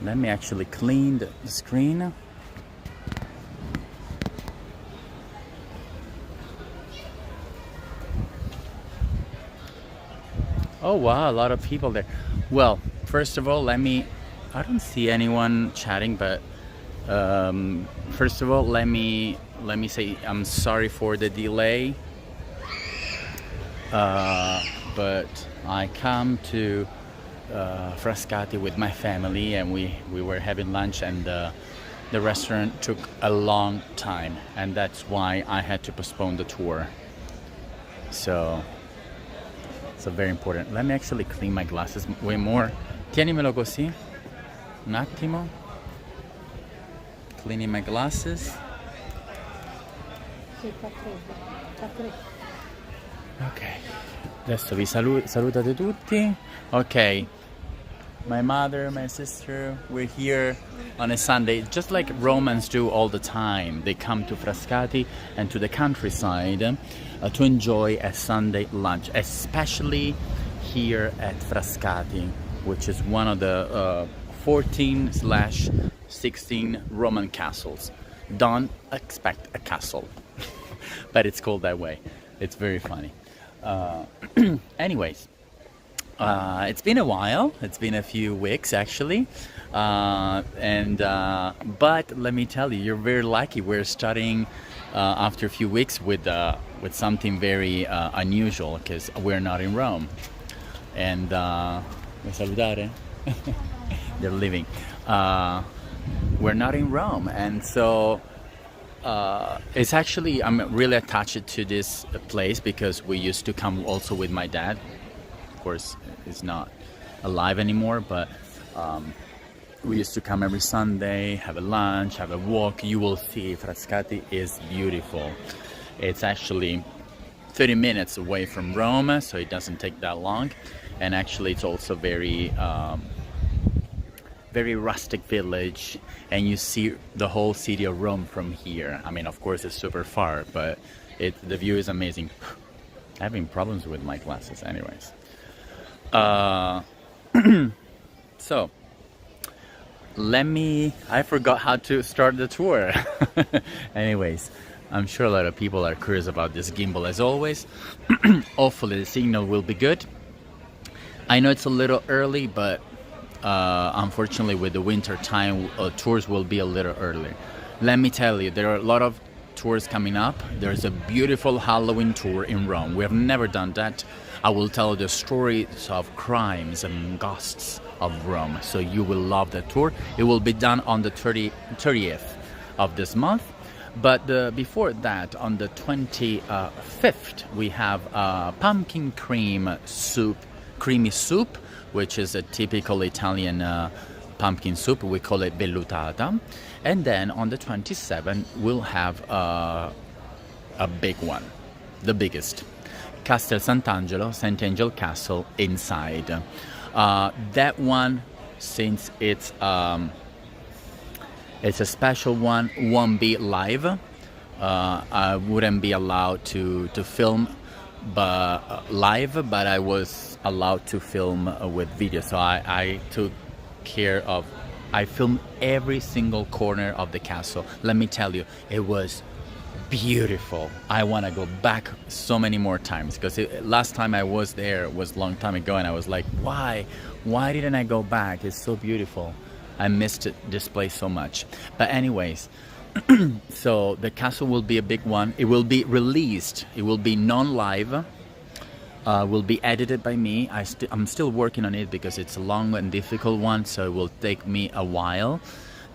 Let me actually clean the screen. Oh wow, a lot of people there. Well, first of all, I don't see anyone chatting, but first of all, let me say I'm sorry for the delay. But I come to Frascati with my family, and we were having lunch, and the restaurant took a long time, and that's why I had to postpone the tour. So very important. Let me actually clean my glasses way more. Tienimelo così, un attimo. Cleaning my glasses. Ok, adesso vi salutate tutti. Ok, my mother, my sister, we're here on a Sunday, just like Romans do all the time. They come to Frascati and to the countryside to enjoy a Sunday lunch, especially here at Frascati, which is one of the 14/16 Roman castles. Don't expect a castle, but it's called that way. It's very funny. Anyways, it's been a while. It's been a few weeks actually, but let me tell you, you're very lucky. We're starting after a few weeks with something very unusual, because we're not in Rome. And vuoi salutare? They're leaving. We're not in Rome, and so it's actually, I'm really attached to this place because we used to come also with my dad. Of course, he's not alive anymore, but we used to come every Sunday, have a lunch, have a walk. You will see Frascati is beautiful. It's actually 30 minutes away from Rome, so it doesn't take that long. And actually it's also very rustic village, and you see the whole city of Rome from here. I mean, of course it's super far, but the view is amazing. Having problems with my glasses anyways. So I forgot how to start the tour. Anyways, I'm sure a lot of people are curious about this gimbal as always. Hopefully the signal will be good. I know it's a little early, but unfortunately with the winter time, tours will be a little earlier. Let me tell you, there are a lot of tours coming up. There's a beautiful Halloween tour in Rome. We have never done that. I will tell the stories of crimes and ghosts of Rome, so you will love that tour. It will be done on the 30th of this month. But before that, on the 25th, we have pumpkin creamy soup, which is a typical Italian pumpkin soup. We call it vellutata. And then on the 27th, we'll have a big one, the biggest. Castel Sant'Angelo, St. Angel Castle inside. That one, since it's a special one, won't be live. I wouldn't be allowed to film live, but I was allowed to film with video. So I took care of, I filmed every single corner of the castle. Let me tell you, it was beautiful. I want to go back so many more times, because last time I was there was a long time ago, and I was like, why didn't I go back? It's so beautiful. I missed this place so much. But anyways, so the castle will be a big one. It will be released. It will be non-live. Will be edited by me. I'm still working on it because it's a long and difficult one, so it will take me a while,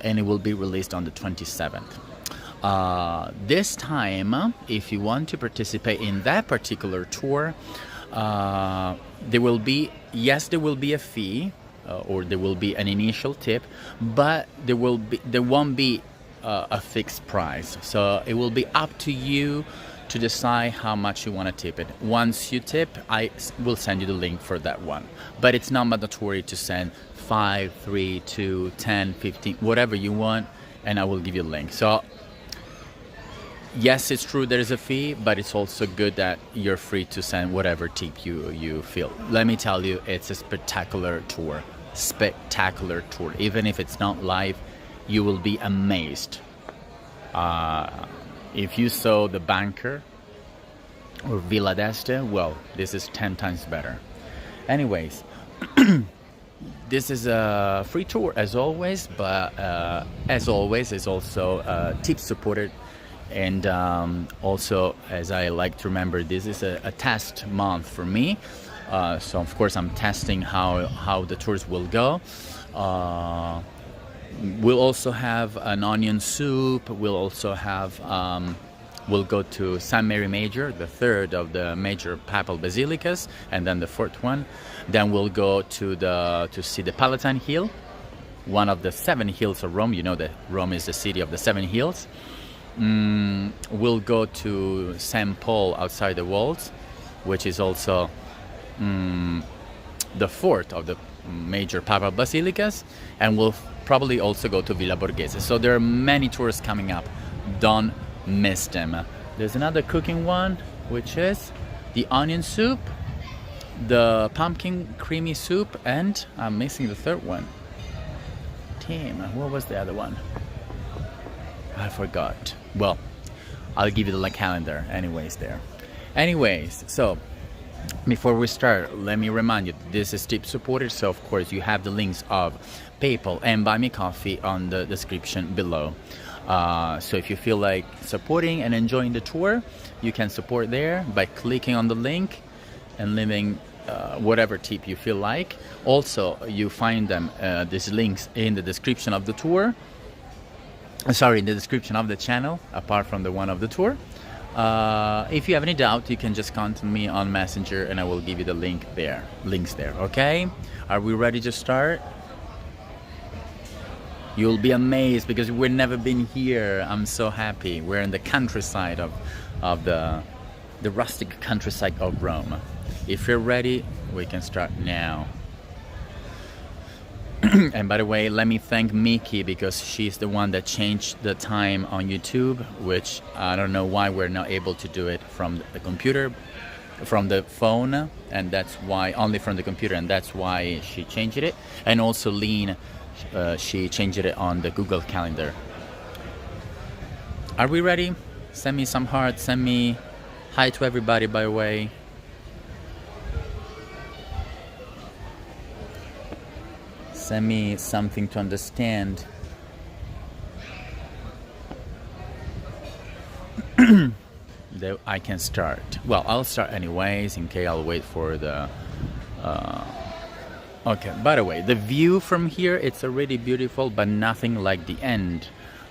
and it will be released on the 27th. This time, if you want to participate in that particular tour, there will be a fee, or there will be an initial tip, but there won't be a fixed price. So it will be up to you to decide how much you want to tip it. Once you tip, I will send you the link for that one. But it's not mandatory to send 5, 3, 2, 10, 15, whatever you want, and I will give you a link. So yes, it's true there is a fee, but it's also good that you're free to send whatever tip you feel. Let me tell you, it's a spectacular tour. spectacular tour. Even if it's not live, you will be amazed. If you saw the Banker or Villa d'Este, well, this is 10 times better. Anyways, this is a free tour as always, but as always, it's also tip supported. And also, as I like to remember, this is a test month for me. So of course I'm testing how the tours will go. We'll also have an onion soup. We'll also have we'll go to St. Mary Major, the third of the major papal basilicas, and then the fourth one. Then we'll go to see the Palatine Hill, one of the 7 hills of Rome. You know that Rome is the city of the 7 hills. We'll go to St. Paul outside the walls, which is also the fourth of the major papal basilicas, and we'll probably also go to Villa Borghese. So there are many tours coming up. Don't miss them. There's another cooking one, which is the onion soup, the pumpkin creamy soup, and I'm missing the third one. Damn, what was the other one? I forgot. Well, I'll give you the calendar anyways there. Anyways, so before we start, let me remind you, this is tip supported, so of course you have the links of PayPal and Buy Me Coffee on the description below. So if you feel like supporting and enjoying the tour, you can support there by clicking on the link and leaving whatever tip you feel like. Also, you find them, these links in the description of the tour. Sorry, in the description of the channel, apart from the one of the tour. If you have any doubt, you can just contact me on Messenger and I will give you the links there, okay? Are we ready to start? You'll be amazed because we've never been here. I'm so happy. We're in the countryside of the rustic countryside of Rome. If you're ready, we can start now. And by the way, let me thank Miki because she's the one that changed the time on YouTube, which I don't know why we're not able to do it from the computer, from the phone, and that's why, only from the computer, and that's why she changed it. And also Lean, she changed it on the Google Calendar. Are we ready? Send me some hearts, send me hi to everybody by the way. Send me something to understand. I can start. Well, I'll start anyways, in case I'll wait for the... Okay, by the way, the view from here, it's already beautiful, but nothing like the end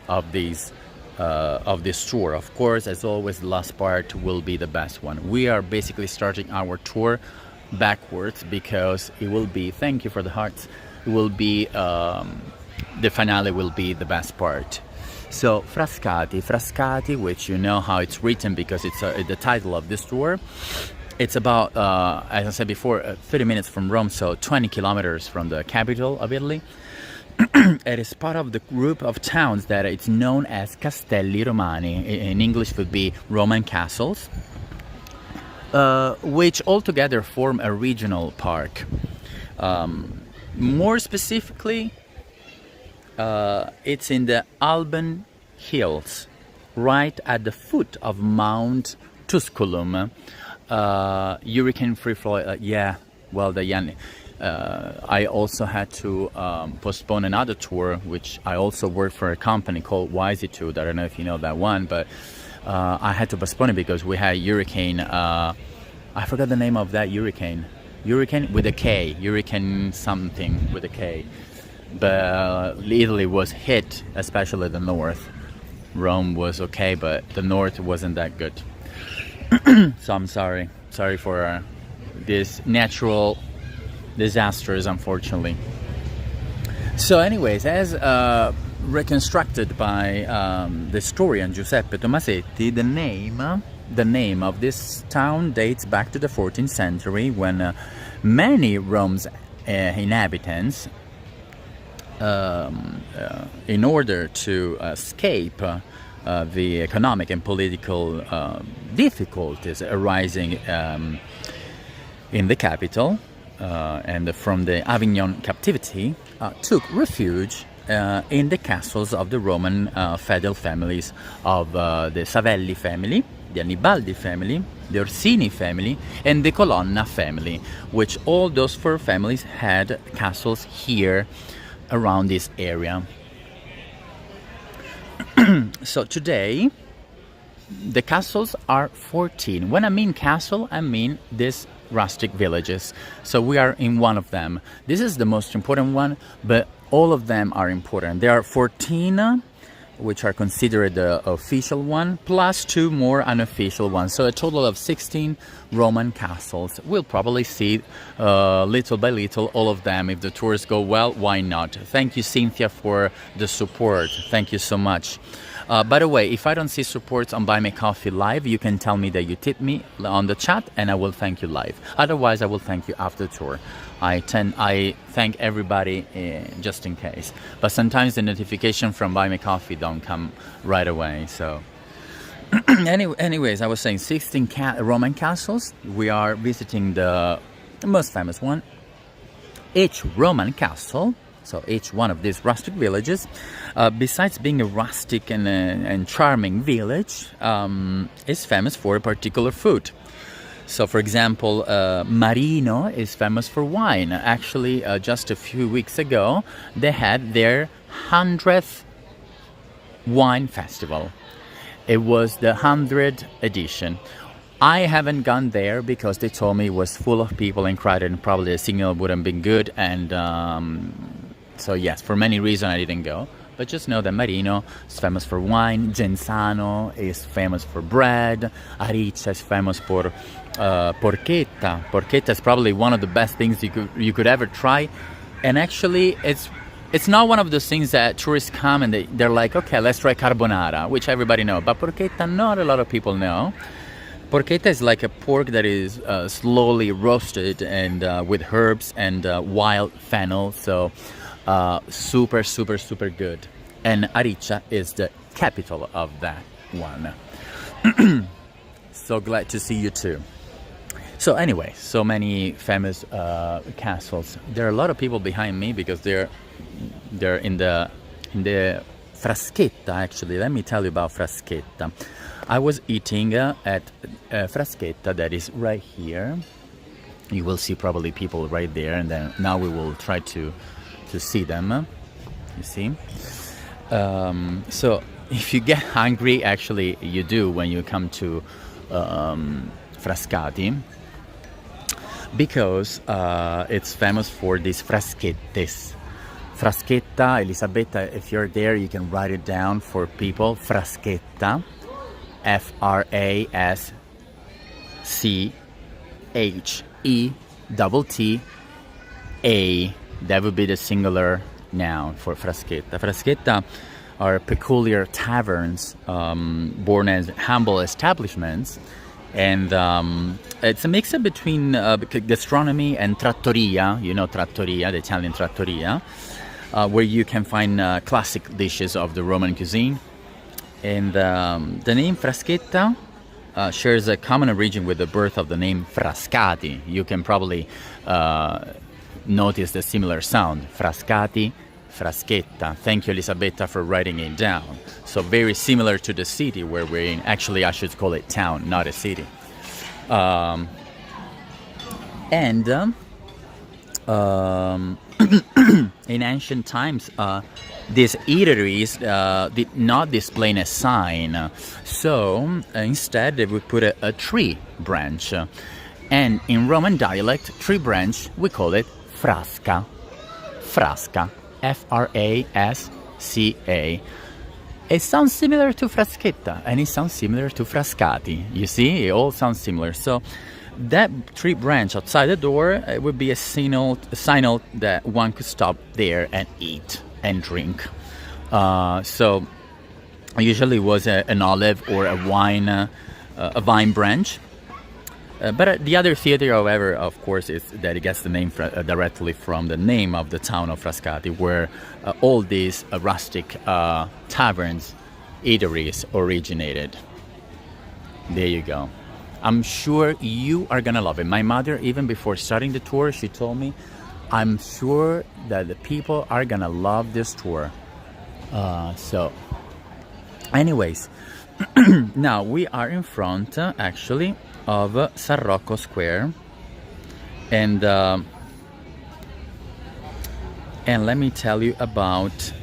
of this tour. Of course, as always, the last part will be the best one. We are basically starting our tour backwards because it will be, thank you for the hearts, it will be, the finale will be the best part. So, Frascati, which you know how it's written because it's the title of this tour. It's about, as I said before, 30 minutes from Rome, so 20 kilometers from the capital of Italy. It is part of the group of towns that it's known as Castelli Romani. In English would be Roman castles, which altogether form a regional park. More specifically, it's in the Alban Hills, right at the foot of Mount Tusculum. Hurricane free flow, yeah, well, I also had to postpone another tour, which I also work for a company called Wisitude. I don't know if you know that one, but I had to postpone it because we had hurricane, I forgot the name of that hurricane with a K, hurricane something with a K, but Italy was hit, especially the north. Rome was okay, but the north wasn't that good. So I'm sorry for this natural disasters, unfortunately. So anyways, as reconstructed by the historian Giuseppe Tomasetti, the name of this town dates back to the 14th century when many Rome's inhabitants, in order to escape the economic and political difficulties arising in the capital, and from the Avignon captivity took refuge in the castles of the Roman feudal families of the Savelli family, the Annibaldi family, the Orsini family, and the Colonna family, which all those four families had castles here around this area. So today, the castles are 14. When I mean castle, I mean these rustic villages. So we are in one of them. This is the most important one, but all of them are important. There are 14 which are considered the official one, plus 2 more unofficial ones. So a total of 16 Roman castles. We'll probably see little by little all of them. If the tours go well, why not? Thank you, Cynthia, for the support. Thank you so much. By the way, if I don't see supports on Buy Me Coffee live, you can tell me that you tip me on the chat and I will thank you live. Otherwise, I will thank you after the tour. I thank everybody just in case. But sometimes the notification from Buy Me Coffee don't come right away. So anyways, I was saying 16 Roman castles. We are visiting the most famous one. Each Roman castle, so each one of these rustic villages, besides being a rustic and charming village, is famous for a particular food. So, for example, Marino is famous for wine. Actually, just a few weeks ago, they had their 100th wine festival. It was the 100th edition. I haven't gone there because they told me it was full of people and crowded and probably the signal wouldn't be good. And so, yes, for many reasons I didn't go. But just know that Marino is famous for wine, Genzano is famous for bread, Ariccia is famous for porchetta. Porchetta is probably one of the best things you could ever try. And actually, it's not one of those things that tourists come and they're like, okay, let's try carbonara, which everybody knows. But porchetta, not a lot of people know. Porchetta is like a pork that is slowly roasted and with herbs and wild fennel. So super, super, super good. And Ariccia is the capital of that one. So glad to see you too. So anyway, so many famous castles. There are a lot of people behind me because they're in the Fraschetta. Actually, let me tell you about Fraschetta. I was eating at Fraschetta, that is right here. You will see probably people right there, and then now we will try to see them. You see? So if you get hungry, actually you do when you come to Frascati, because it's famous for these fraschettes. Fraschetta, Elisabetta, if you're there, you can write it down for people. Fraschetta, Fraschetta. That would be the singular noun for Fraschetta. Fraschetta are peculiar taverns born as humble establishments. And it's a mix-up between gastronomy and trattoria. You know trattoria, the Italian trattoria, where you can find classic dishes of the Roman cuisine. And the name Fraschetta shares a common origin with the birth of the name Frascati. You can probably notice the similar sound. Frascati, Fraschetta. Thank you, Elisabetta, for writing it down. So very similar to the city where we're in. Actually, I should call it town, not a city. In ancient times, these eateries did not display a sign. So instead, they would put a tree branch. And in Roman dialect, tree branch, we call it frasca. Frasca. Frasca. It sounds similar to Fraschetta, and it sounds similar to Frascati. You see, it all sounds similar. So that tree branch outside the door, it would be a signal that one could stop there and eat and drink. So usually it was an olive or a vine branch. But the other theory, however, of course, is that it gets the name directly from the name of the town of Frascati, where all these rustic taverns, eateries originated. There you go. I'm sure you are gonna love it. My mother, even before starting the tour, she told me, I'm sure that the people are gonna love this tour. So anyways, now we are in front actually of San Rocco Square, and let me tell you about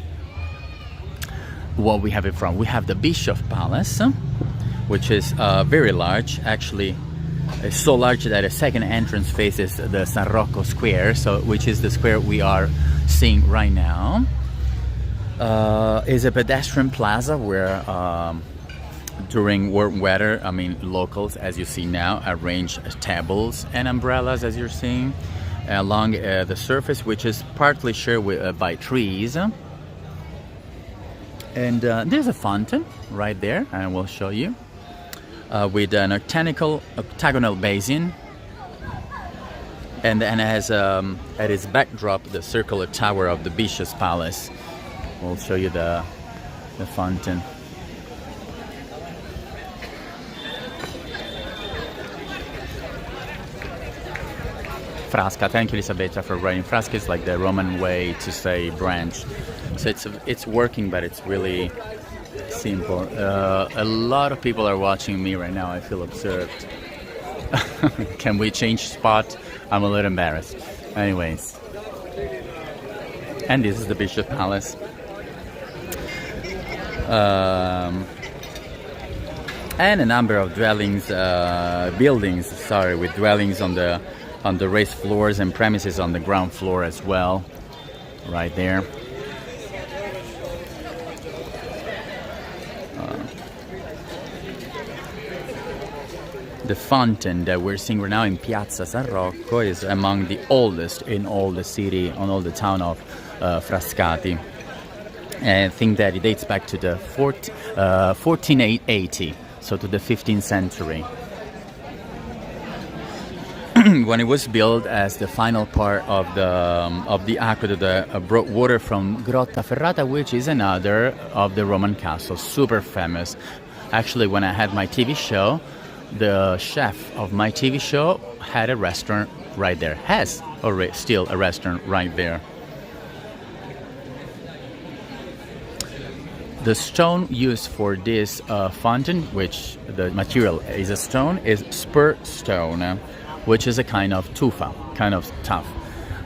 what we have in front. We have the Bishop Palace, which is very large. Actually, it's so large that a second entrance faces the San Rocco Square, so which is the square we are seeing right now. Is a pedestrian plaza where during warm weather, I mean, locals, as you see now, arrange tables and umbrellas, as you're seeing, along the surface, which is partly shared with, by trees. And there's a fountain right there, and I will show you, with an octagonal basin, and then has at its backdrop the circular tower of the Bishop's Palace. We'll show you the fountain. Frasca. Thank you, Elisabetta, for writing. Frasca is like the Roman way to say branch. So it's working, but it's really simple. A lot of people are watching me right now. I feel observed. Can we change spot? I'm a little embarrassed. Anyways. And this is the Bishop Palace. And a number of buildings, with dwellings on the raised floors and premises on the ground floor as well, right there. The fountain that we're seeing right now in Piazza San Rocco is among the oldest in all the city, on all the town of Frascati. And I think that it dates back to the 1480, so to the 15th century. When it was built as the final part of the aqueduct that brought water from Grotta Ferrata, which is another of the Roman castles, super famous. Actually, when I had my TV show, the chef of my TV show had a restaurant right there. Has already still a restaurant right there. The stone used for this fountain, which the material is a stone, is spur stone, which is a kind of tufa, kind of tough.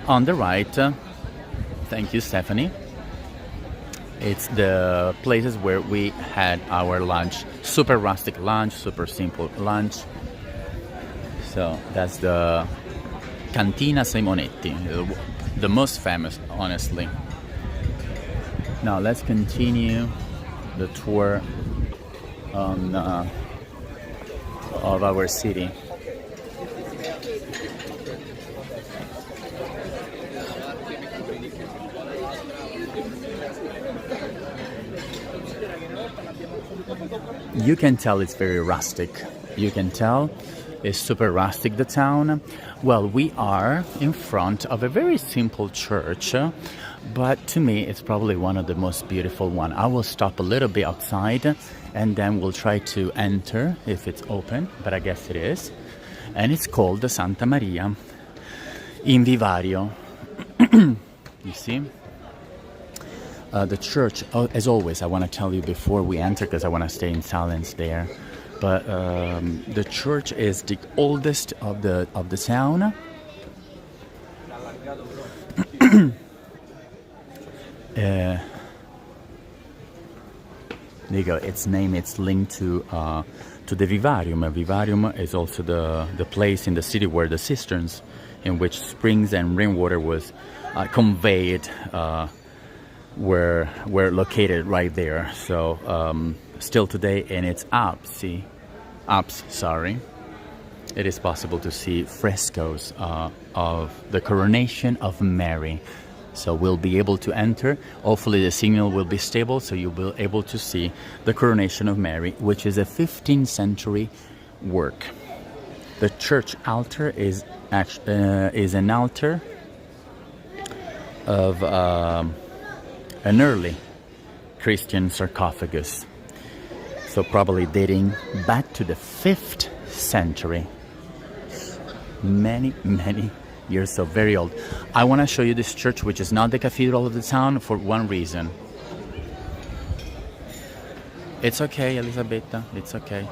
On the right, thank you, Stephanie, it's the places where we had our lunch. Super rustic lunch, super simple lunch. So that's the Cantina Simonetti, the most famous, honestly. Now let's continue the tour of our city. You can tell it's very rustic. You can tell it's super rustic, the town. Well, we are in front of a very simple church, but to me it's probably one of the most beautiful one. I will stop a little bit outside and then we'll try to enter if it's open, but I guess it is. And it's called the Santa Maria in Vivario. You see? The church, as always, I want to tell you before we enter, because I want to stay in silence there. But the church is the oldest of the town. There you go. Its name, it's linked to the Vivarium. Vivarium is also the place in the city where the cisterns, in which springs and rainwater was conveyed, were located right there. So still today in its apse, it is possible to see frescoes of the coronation of Mary. So we'll be able to enter. Hopefully the signal will be stable, so you'll be able to see the coronation of Mary, which is a 15th century work. The church altar is an altar of an early Christian sarcophagus. So probably dating back to the 5th century. Many years, so very old. I want to show you this church, which is not the cathedral of the town, for one reason. It's okay, Elisabetta, it's okay.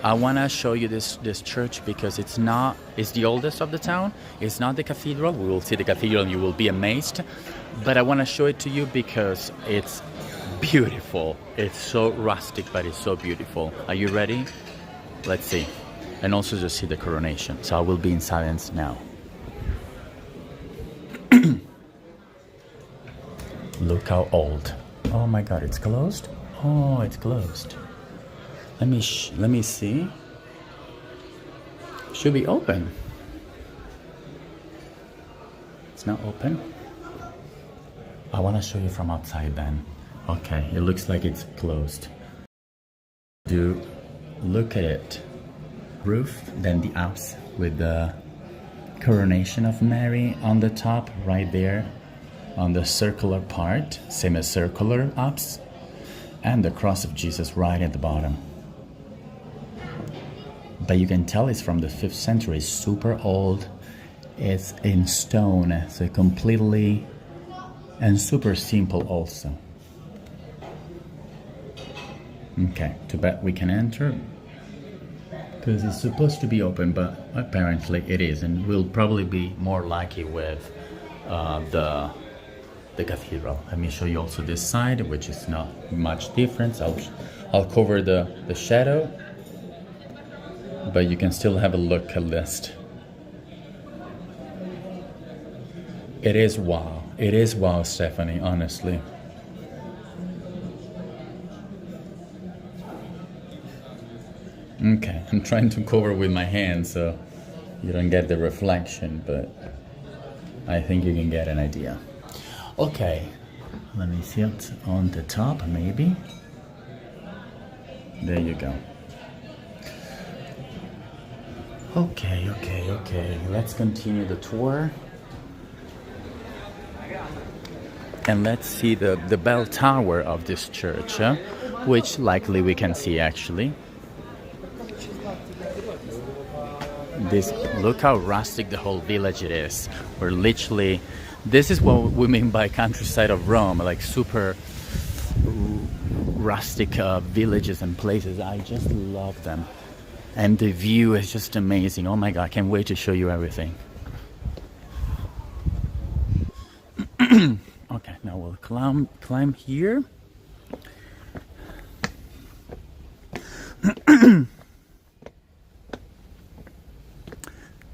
I want to show you this church because it's the oldest of the town. It's not the cathedral. We will see the cathedral and you will be amazed. But I want to show it to you because it's beautiful. It's so rustic, but it's so beautiful. Are you ready? Let's see. And also just see the coronation. So I will be in silence now. Look how old. Oh my God, it's closed? Oh, it's closed. Let me see. Should be open. It's not open. I want to show you from outside then. Okay, it looks like it's closed. Do look at it. Roof, then the apse with the coronation of Mary on the top, right there on the circular part, semicircular apse, and the cross of Jesus right at the bottom. But you can tell it's from the 5th century. It's super old. It's in stone, so completely and super simple also. Okay, too bad we can enter because it's supposed to be open, but apparently it is, and will probably be more lucky with the cathedral. Let me show you also this side, which is not much difference. I'll cover the shadow, but you can still have a look at this. It is wow. It is wow, Stephanie, honestly. Okay, I'm trying to cover with my hand so you don't get the reflection, but I think you can get an idea. Okay, let me see it on the top, maybe. There you go. Okay. Let's continue the tour. And let's see the bell tower of this church, which likely we can see actually. Look how rustic the whole village it is. We're literally, this is what we mean by countryside of Rome, like super rustic villages and places. I just love them. And the view is just amazing. Oh my God, I can't wait to show you everything. Okay, now we'll climb here.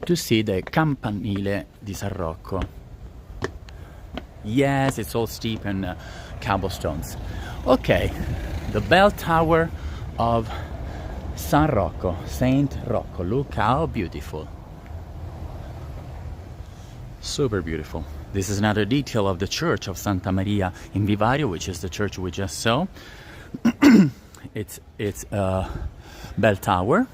To see the campanile di San Rocco. Yes, it's all steep and cobblestones. Okay, the bell tower of San Rocco, Saint Rocco. Look how beautiful. Super beautiful. This is another detail of the church of Santa Maria in Vivario, which is the church we just saw. It's a bell tower.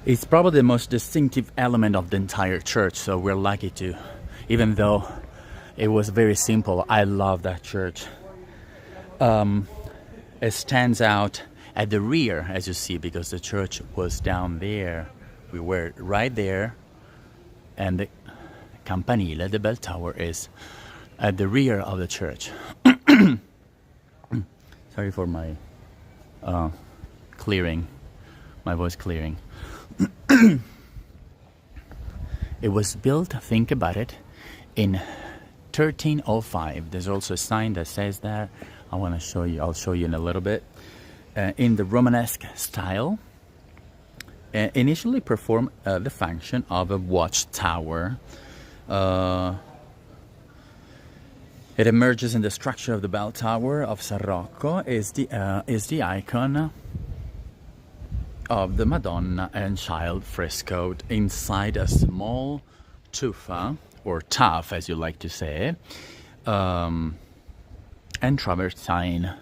It's probably the most distinctive element of the entire church, so we're lucky to, even though it was very simple, I love that church. It stands out at the rear, as you see, because the church was down there. We were right there, and the campanile, the bell tower, is at the rear of the church. Sorry for my clearing, my voice clearing. It was built, think about it, in 1305. There's also a sign that says that. I want to show you, I'll show you in a little bit. In the Romanesque style, initially performed the function of a watchtower. It emerges in the structure of the bell tower of San Rocco, is the icon of the Madonna and Child frescoed inside a small tufa, or tuff as you like to say, and travertine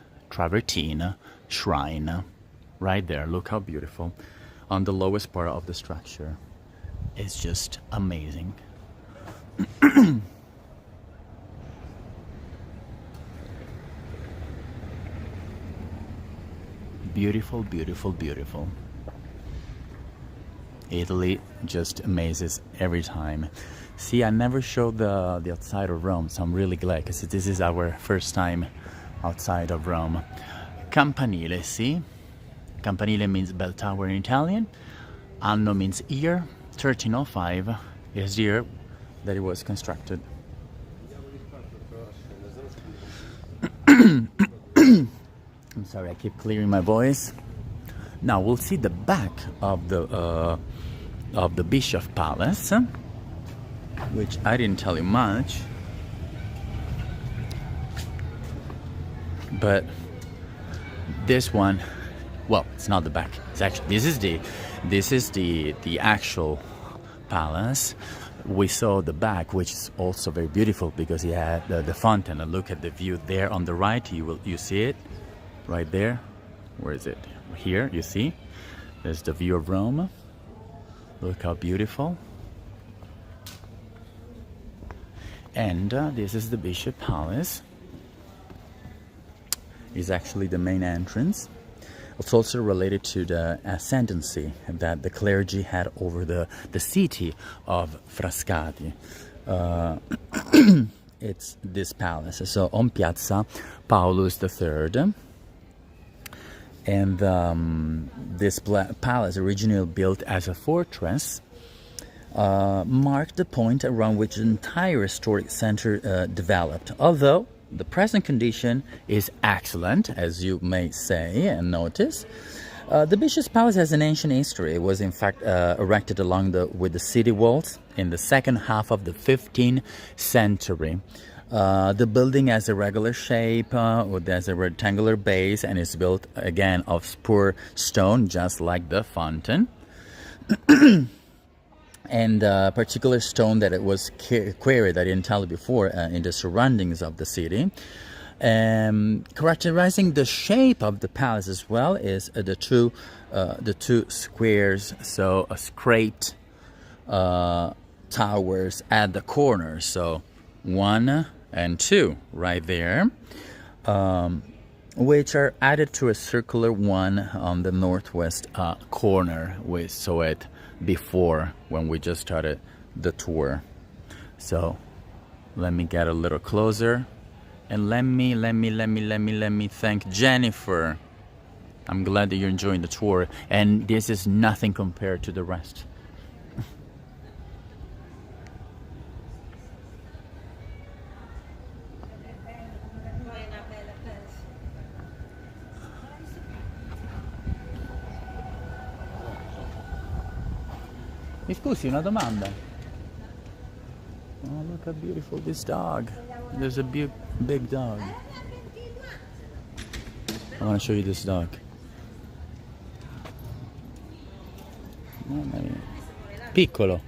shrine right there. Look how beautiful on the lowest part of the structure. It's just amazing. Beautiful, beautiful, beautiful. Italy just amazes every time. See, I never showed the outside of Rome, so I'm really glad, because this is our first time outside of Rome. Campanile, see? Campanile means bell tower in Italian. Anno means year. 1305 is the year that it was constructed. I'm sorry, I keep clearing my voice. Now we'll see the back of the Bishop Palace, which I didn't tell you much, but this one, well, it's not the back. It's actually this is the actual palace. We saw the back, which is also very beautiful because you had the fountain. And look at the view there on the right. You see it right there. Where is it? Here, you see. There's the view of Rome. Look how beautiful. And this is the Bishop Palace. It's actually the main entrance. It's also related to the ascendancy that the clergy had over the city of Frascati. It's this palace, so on Piazza Paulus III. And this palace, originally built as a fortress, marked the point around which the entire historic center developed. Although the present condition is excellent, as you may say and notice. The Bishop's Palace has an ancient history. It was in fact erected along with the city walls in the second half of the 15th century. The building has a regular shape, there's a rectangular base, and is built again of spur stone, just like the fountain. And a particular stone that it was quarried, I didn't tell you before, in the surroundings of the city. Characterizing the shape of the palace as well is the two squares, so scraped towers at the corner. So 1 and 2 right there, which are added to a circular one on the northwest corner. We saw it before when we just started the tour. So let me get a little closer, and let me thank Jennifer. I'm glad that you're enjoying the tour, and this is nothing compared to the rest. Mi scusi, una domanda. Oh, look how beautiful this dog. There's a big dog. I want to show you this dog. Mamma mia. Piccolo.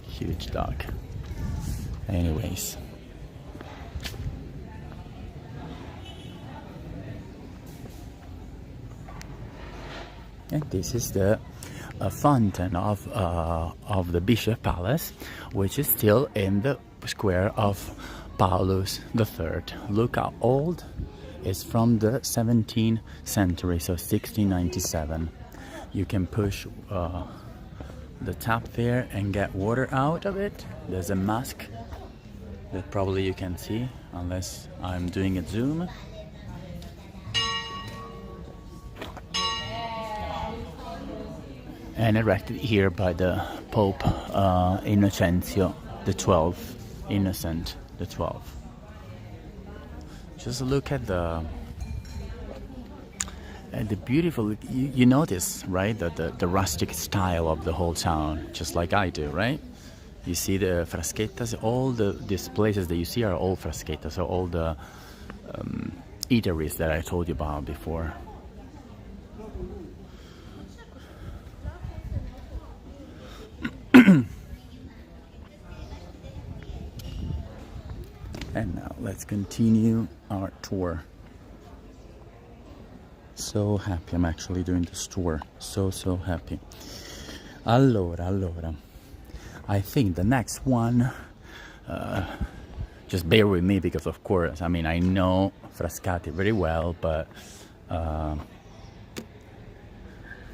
Huge dog. Anyways. And this is the fountain of the Bishop Palace, which is still in the square of Paulus III. Look how old. It's from the 17th century, so 1697. You can push the tap there and get water out of it. There's a mask that probably you can see, unless I'm doing a zoom. And erected here by the Pope Innocencio XII, Innocent XII. Just look at the beautiful. You notice, right, the rustic style of the whole town, just like I do, right? You see the fraschettas. All these places that you see are all fraschettas, so all the eateries that I told you about before. And now let's continue our tour. So happy I'm actually doing this tour. So happy. Allora. I think the next one, just bear with me because of course, I mean, I know Frascati very well, but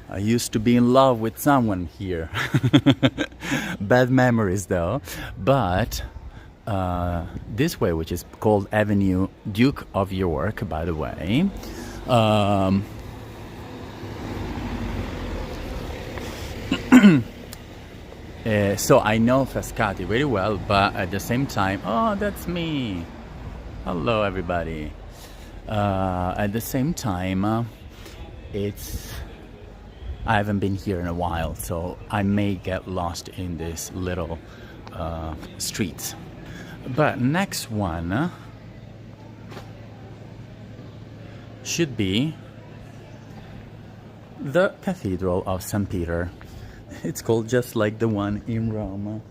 I used to be in love with someone here. Bad memories though. But this way, which is called Avenue Duke of York, by the way, so I know Frascati very well, but at the same time, oh, that's me. Hello, everybody. At the same time, I haven't been here in a while, so I may get lost in this little streets. But next one should be the Cathedral of St. Peter. It's called just like the one in Rome.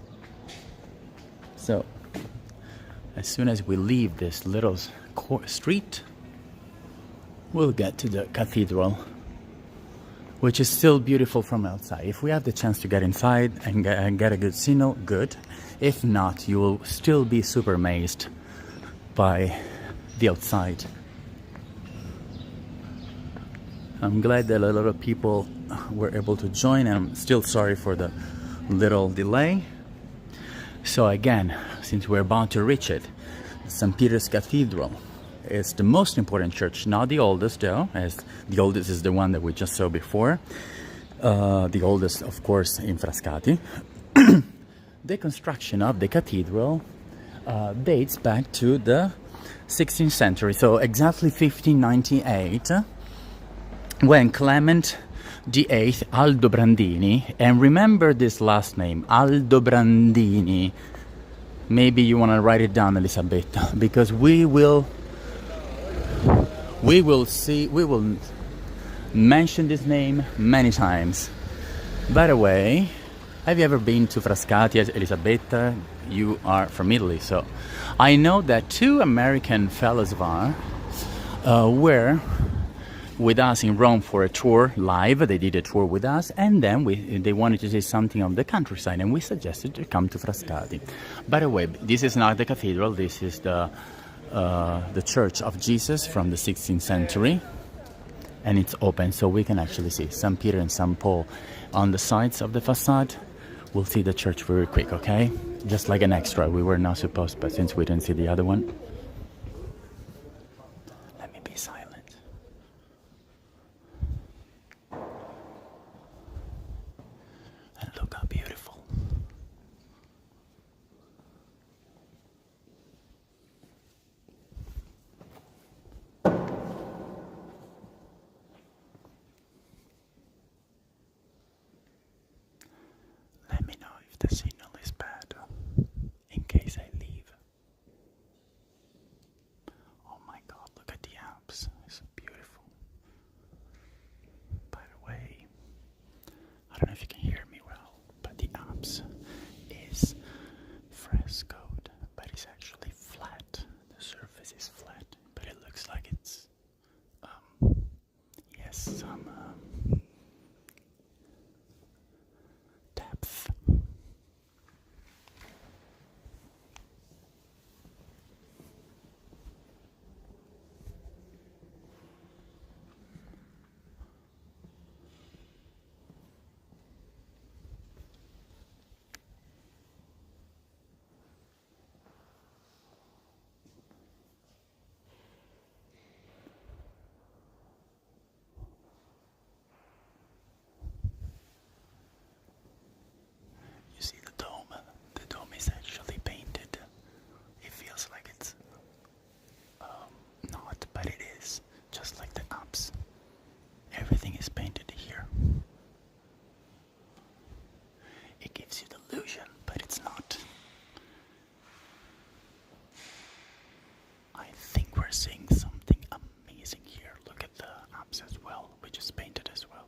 So, as soon as we leave this little street, we'll get to the cathedral, which is still beautiful from outside. If we have the chance to get inside and get a good signal, good. If not, you will still be super amazed by the outside. I'm glad that a lot of people were able to join, and I'm still sorry for the little delay. So again, since we're about to reach it, St. Peter's Cathedral is the most important church, not the oldest though, as the oldest is the one that we just saw before. The oldest, of course, in Frascati. The construction of the cathedral dates back to the 16th century, so exactly 1598, when Clement VIII Aldobrandini, and remember this last name, Aldobrandini. Maybe you want to write it down, Elisabetta, because we will mention this name many times. By the way, have you ever been to Frascati, Elisabetta? You are from Italy, so I know that two American fellows were with us in Rome for a tour live. They did a tour with us, and then they wanted to see something of the countryside, and we suggested to come to Frascati. By the way, this is not the cathedral. This is the Church of Jesus from the 16th century, and it's open, so we can actually see St. Peter and St. Paul on the sides of the facade. We'll see the church very quick, okay? Just like an extra. We were not supposed, but since we didn't see the other one, let me be silent. And look how beautiful. Let me know if the signal is bad, in case I leave. Oh my God, look at the Alps. It's so beautiful. By the way, I don't know if you can hear me well, but the Alps is frescoed, but it's actually flat. The surface is flat, but it looks like it's, yes, some depth. You see the dome? The dome is actually painted. It feels like it's not, but it is. Just like the Alps. Everything is painted here. It gives you the illusion, but it's not. I think we're seeing something amazing here. Look at the Alps as well, which is painted as well.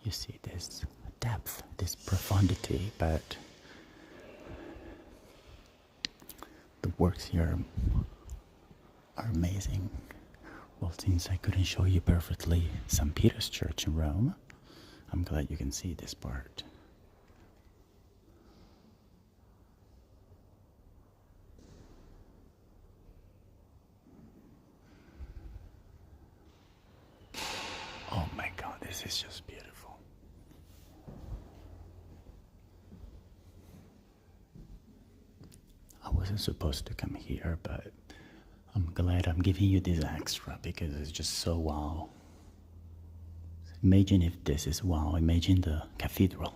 You see this depth, this profundity, but the works here are amazing. Well, since I couldn't show you perfectly St. Peter's Church in Rome, I'm glad you can see this part. This is just beautiful. I wasn't supposed to come here, but I'm glad I'm giving you this extra because it's just so wow. Imagine if this is wow. Imagine the cathedral.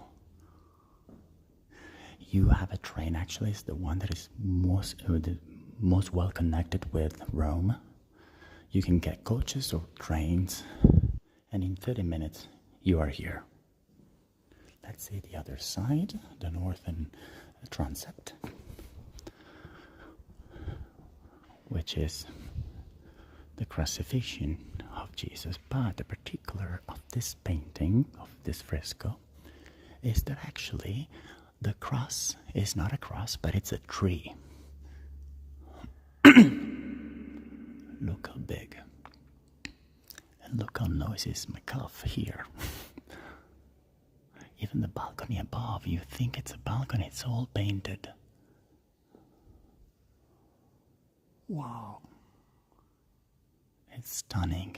You have a train, actually, it's the one that is most well connected with Rome. You can get coaches or trains, and in 30 minutes you are here. Let's see the other side, the northern transept, which is the crucifixion of Jesus. But the particular of this painting, of this fresco, is that actually the cross is not a cross, but it's a tree. Look how big. And look how noisy is my cough here. Even the balcony above, you think it's a balcony, it's all painted. Wow. It's stunning.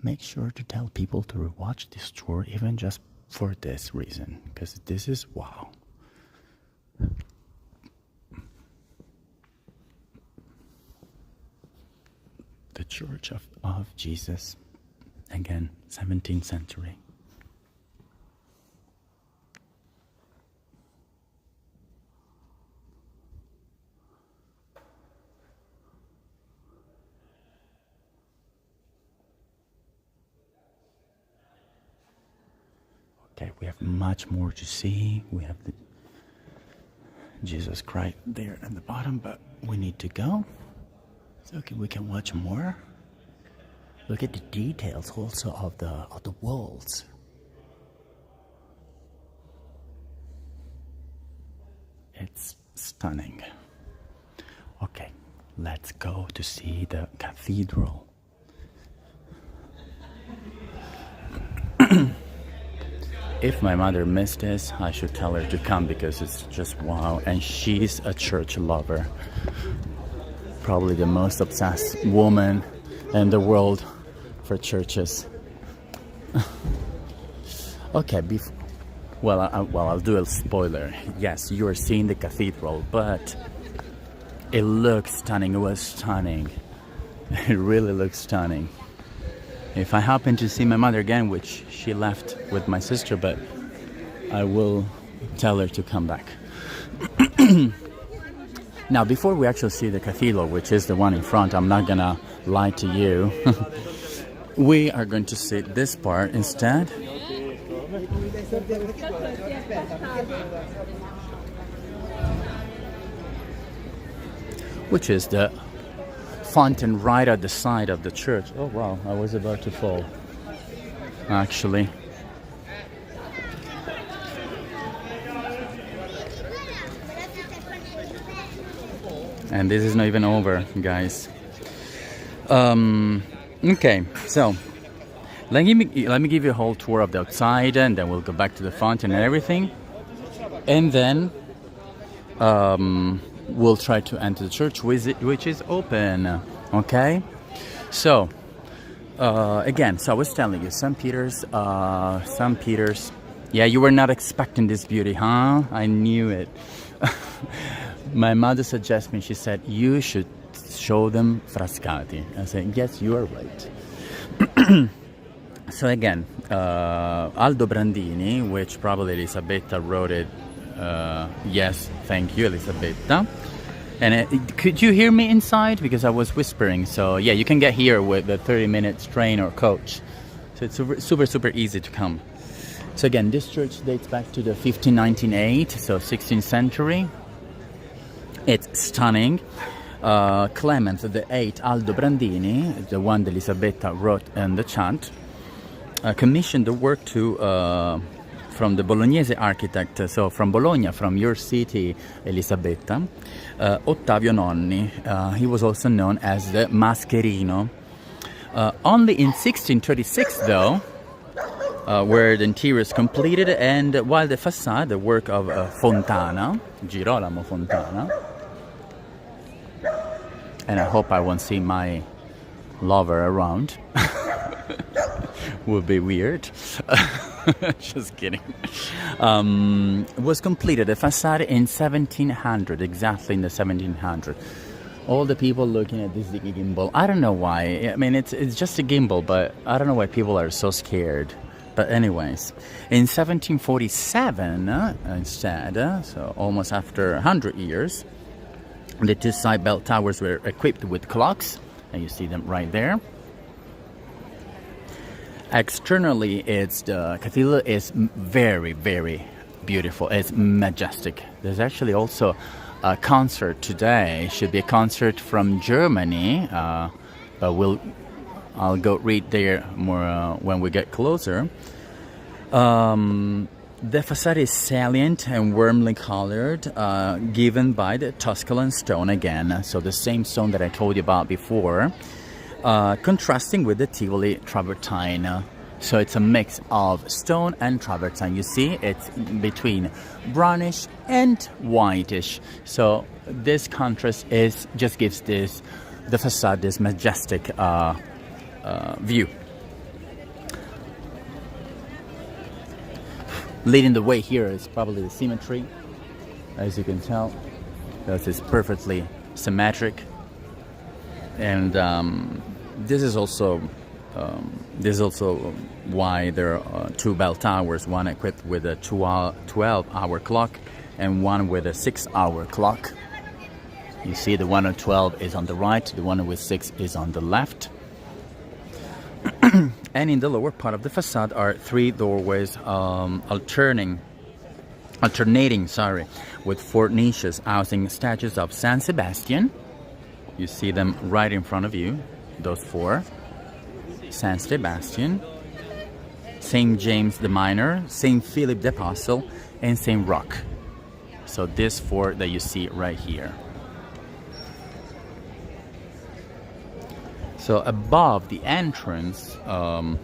Make sure to tell people to rewatch this tour, even just for this reason, because this is wow. The Church of Jesus, again, 17th century. Okay, we have much more to see. We have the Jesus Christ there at the bottom, but we need to go. So okay, we can watch more. Look at the details also of the walls. It's stunning. Okay, let's go to see the cathedral. If my mother missed this, I should tell her to come because it's just wow. And she's a church lover. Probably the most obsessed woman in the world for churches. Okay, I'll do a spoiler. Yes, you are seeing the cathedral, but it looks stunning. It was stunning. It really looks stunning. If I happen to see my mother again, which she left with my sister, but I will tell her to come back. Now, before we actually see the cathedral, which is the one in front, I'm not gonna lie to you. We are going to see this part instead. Which is the fountain right at the side of the church. Oh wow, I was about to fall, actually. And this is not even over, guys. Okay, so let me give you a whole tour of the outside, and then we'll go back to the fountain and everything, and then we'll try to enter the church, which is open. Okay, so again, so I was telling you, St. Peter's. Yeah, you were not expecting this beauty, huh? I knew it. My mother suggested me. She said you should show them Frascati. I said yes, you are right. So again, Aldobrandini, which probably Elisabetta wrote it. Yes, thank you, Elisabetta. And could you hear me inside? Because I was whispering. So yeah, you can get here with the 30-minute train or coach. So it's super easy to come. So again, this church dates back to the 1598, so 16th century. It's stunning. Clement VIII Aldobrandini, the one that Elisabetta wrote in the chant, commissioned the work from the Bolognese architect, so from Bologna, from your city, Elisabetta, Ottavio Nonni. He was also known as the Mascherino. Only in 1636, though, were the interiors completed, and while the facade, the work of Fontana, Girolamo Fontana, and I hope I won't see my lover around. would be weird. Just kidding. Was completed, the facade, in 1700, exactly in the 1700. All the people looking at this gimbal. I don't know why. I mean, it's just a gimbal, but I don't know why people are so scared. But anyways, in 1747, instead, so almost after 100 years, the two side bell towers were equipped with clocks, and you see them right there. Externally, the cathedral is very, very beautiful. It's majestic. There's actually also a concert today. Should be a concert from Germany, but I'll go read there more when we get closer. The facade is salient and warmly colored, given by the Tusculan stone again. So the same stone that I told you about before, contrasting with the Tivoli travertine. So it's a mix of stone and travertine. You see, it's between brownish and whitish. So this contrast just gives the facade this majestic view. Leading the way here is probably the symmetry, as you can tell. This is perfectly symmetric, and this is also why there are two bell towers, one equipped with a 12-hour clock and one with a 6-hour clock. You see, the one at 12 is on the right, the one with 6 is on the left. And in the lower part of the facade are 3 doorways alternating, with 4 niches housing statues of San Sebastian. You see them right in front of you, those 4. San Sebastian, Saint James the Minor, Saint Philip the Apostle, and Saint Roch. So these 4 that you see right here. So above the entrance, on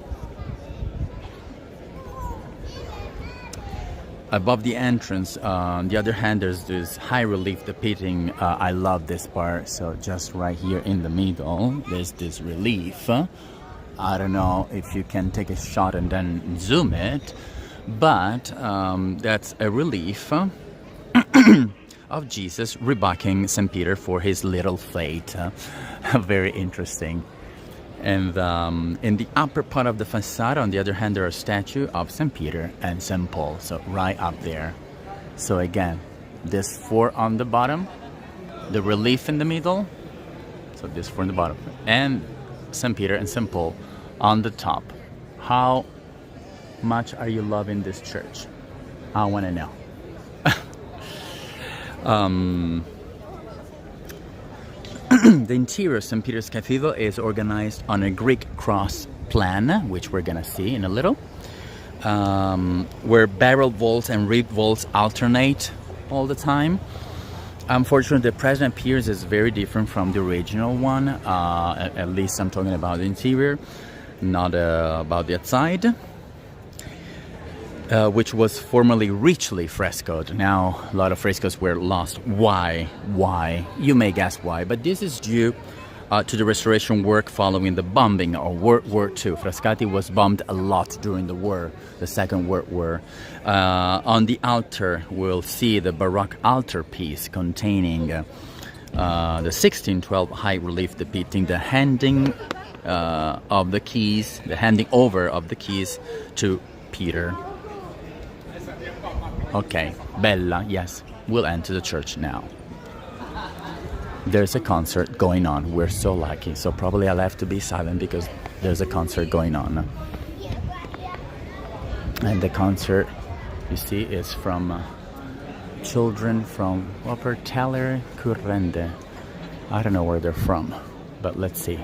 the other hand, there's this high relief depicting, I love this part, so just right here in the middle, there's this relief. I don't know if you can take a shot and then zoom it, but that's a relief of Jesus rebuking St. Peter for his little fate. Very interesting. And in the upper part of the facade, on the other hand, there are statues of St. Peter and St. Paul, so right up there. So again, this 4 on the bottom, the relief in the middle, so this 4 on the bottom, and St. Peter and St. Paul on the top. How much are you loving this church? I want to know. The interior of St. Peter's Cathedral is organized on a Greek cross plan, which we're going to see in a little, where barrel vaults and rib vaults alternate all the time. Unfortunately, the present appearance is very different from the original one. At least I'm talking about the interior, not about the outside, which was formerly richly frescoed. Now, a lot of frescoes were lost. Why? Why? You may guess why, but this is due to the restoration work following the bombing of World War II. Frascati was bombed a lot during the war, the Second World War. On the altar, we'll see the Baroque altarpiece containing the 1612 high relief depicting the handing of the keys, the handing over of the keys to Peter. Okay, Bella, yes, we'll enter the church now. There's a concert going on. We're so lucky. So probably I'll have to be silent because there's a concert going on. And the concert, you see, is from children from Wuppertaler Kurrende. I don't know where they're from, but let's see.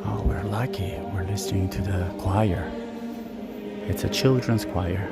Oh, we're lucky. We're listening to the choir. It's a children's choir.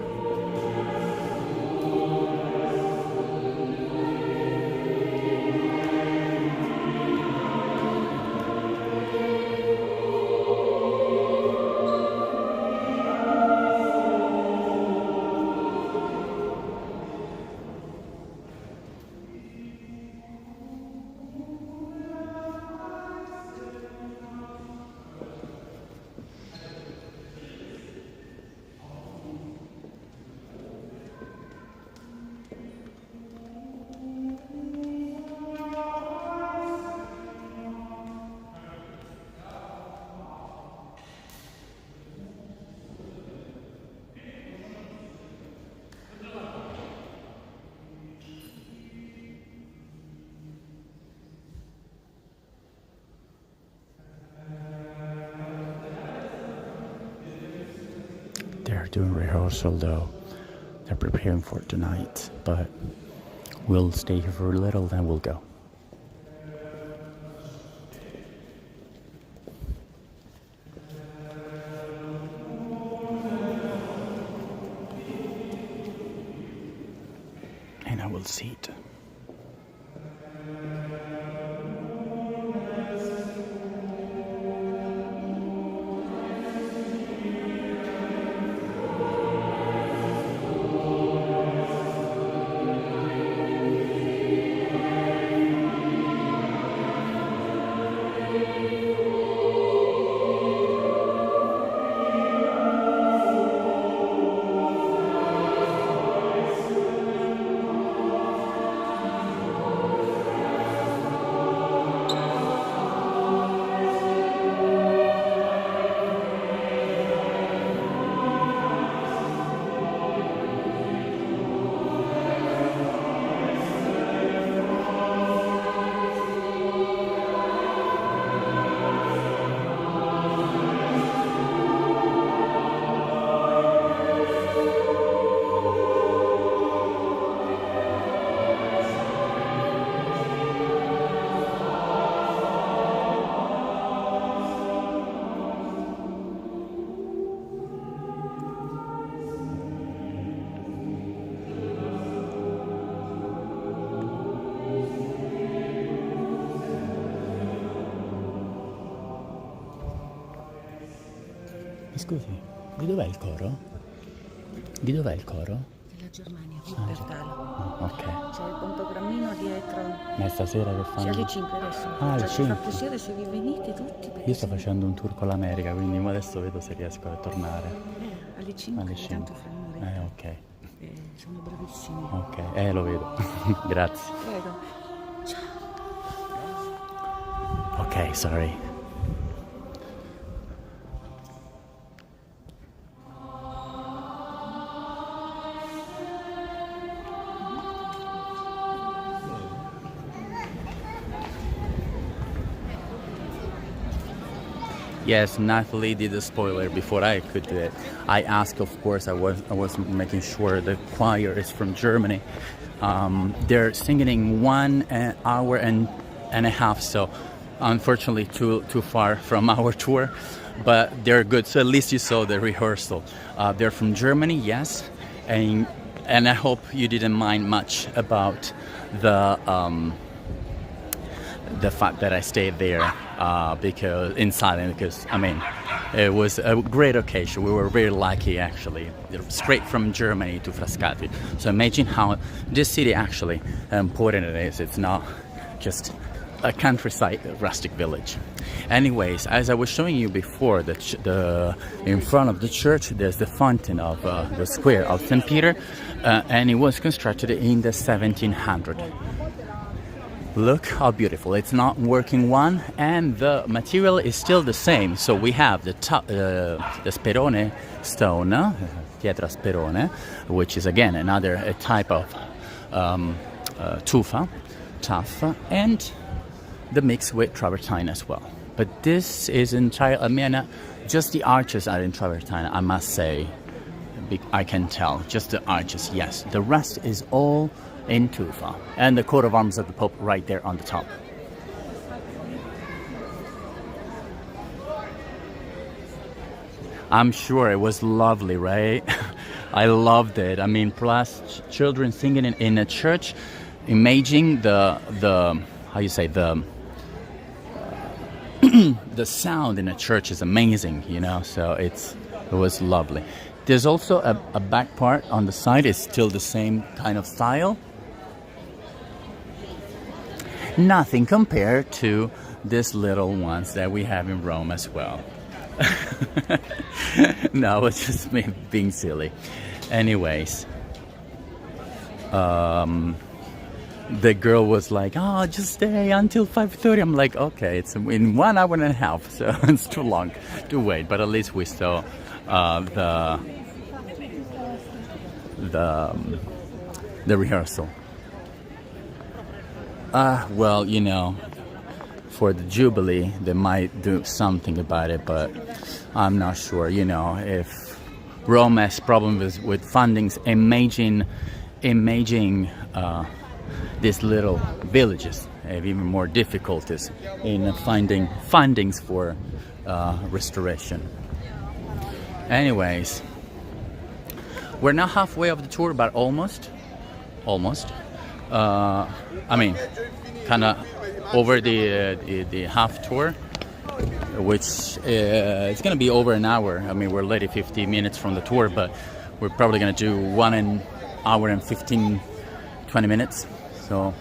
doing rehearsal though. They're preparing for tonight, but we'll stay here for a little, then we'll go. And I will see it. Scusi, di dov'è il coro? Di dov'è il coro? Della Germania, Wuppertal. Ok. C'è il pentagrammino dietro. Ma stasera che fanno? C'è alle 5 adesso. Alle 5. Fa piacere se vi venite tutti. Io sto facendo un tour con l'America, quindi adesso vedo se riesco a tornare. Alle 5. Alle 5. Tanto fra un'oretta. Ok. Sono bravissimi. Ok, lo vedo. Grazie. Prego. Ciao. Ok, sorry. Yes, Natalie did a spoiler before I could do it. I asked, of course, I was making sure the choir is from Germany. They're singing in 1 hour and a half, so unfortunately too far from our tour, but they're good. So at least you saw the rehearsal. They're from Germany, yes, and I hope you didn't mind much about the fact that I stayed there because in silence, because I mean it was a great occasion. We were very lucky actually, straight from Germany to Frascati. So imagine how this city actually important it is. It's not just a countryside rustic village. Anyways, as I was showing you before, in front of the church there's the fountain of the square of St. Peter, and it was constructed in the 1700s. Look how beautiful. It's not working one, and the material is still the same. So we have the sperone stone, pietra sperone, which is again another type of tufa, and the mix with travertine as well. But this is entire, I mean, just the arches are in travertine, I must say. I can tell, just the arches, yes. The rest is all in tufa, and the coat of arms of the Pope right there on the top. I'm sure it was lovely, right? I loved it. I mean, plus children singing in a church, imaging the how you say, the the sound in a church is amazing, you know, so it was lovely. There's also a back part on the side, is still the same kind of style. Nothing compared to these little ones that we have in Rome as well. No, it's just me being silly. Anyways, the girl was like, "Oh, just stay until 5:30." I'm like, "Okay, it's in 1 hour and a half, so it's too long to wait." But at least we saw the rehearsal. Well, you know, for the Jubilee, they might do something about it, but I'm not sure. You know, if Rome has problems with fundings, imaging these little villages have even more difficulties in finding fundings for restoration. Anyways, we're not halfway of the tour, but almost. I mean, kind of over the half tour, which it's gonna be over an hour. I mean, we're already 50 minutes from the tour, but we're probably gonna do 1 hour and 20 minutes. So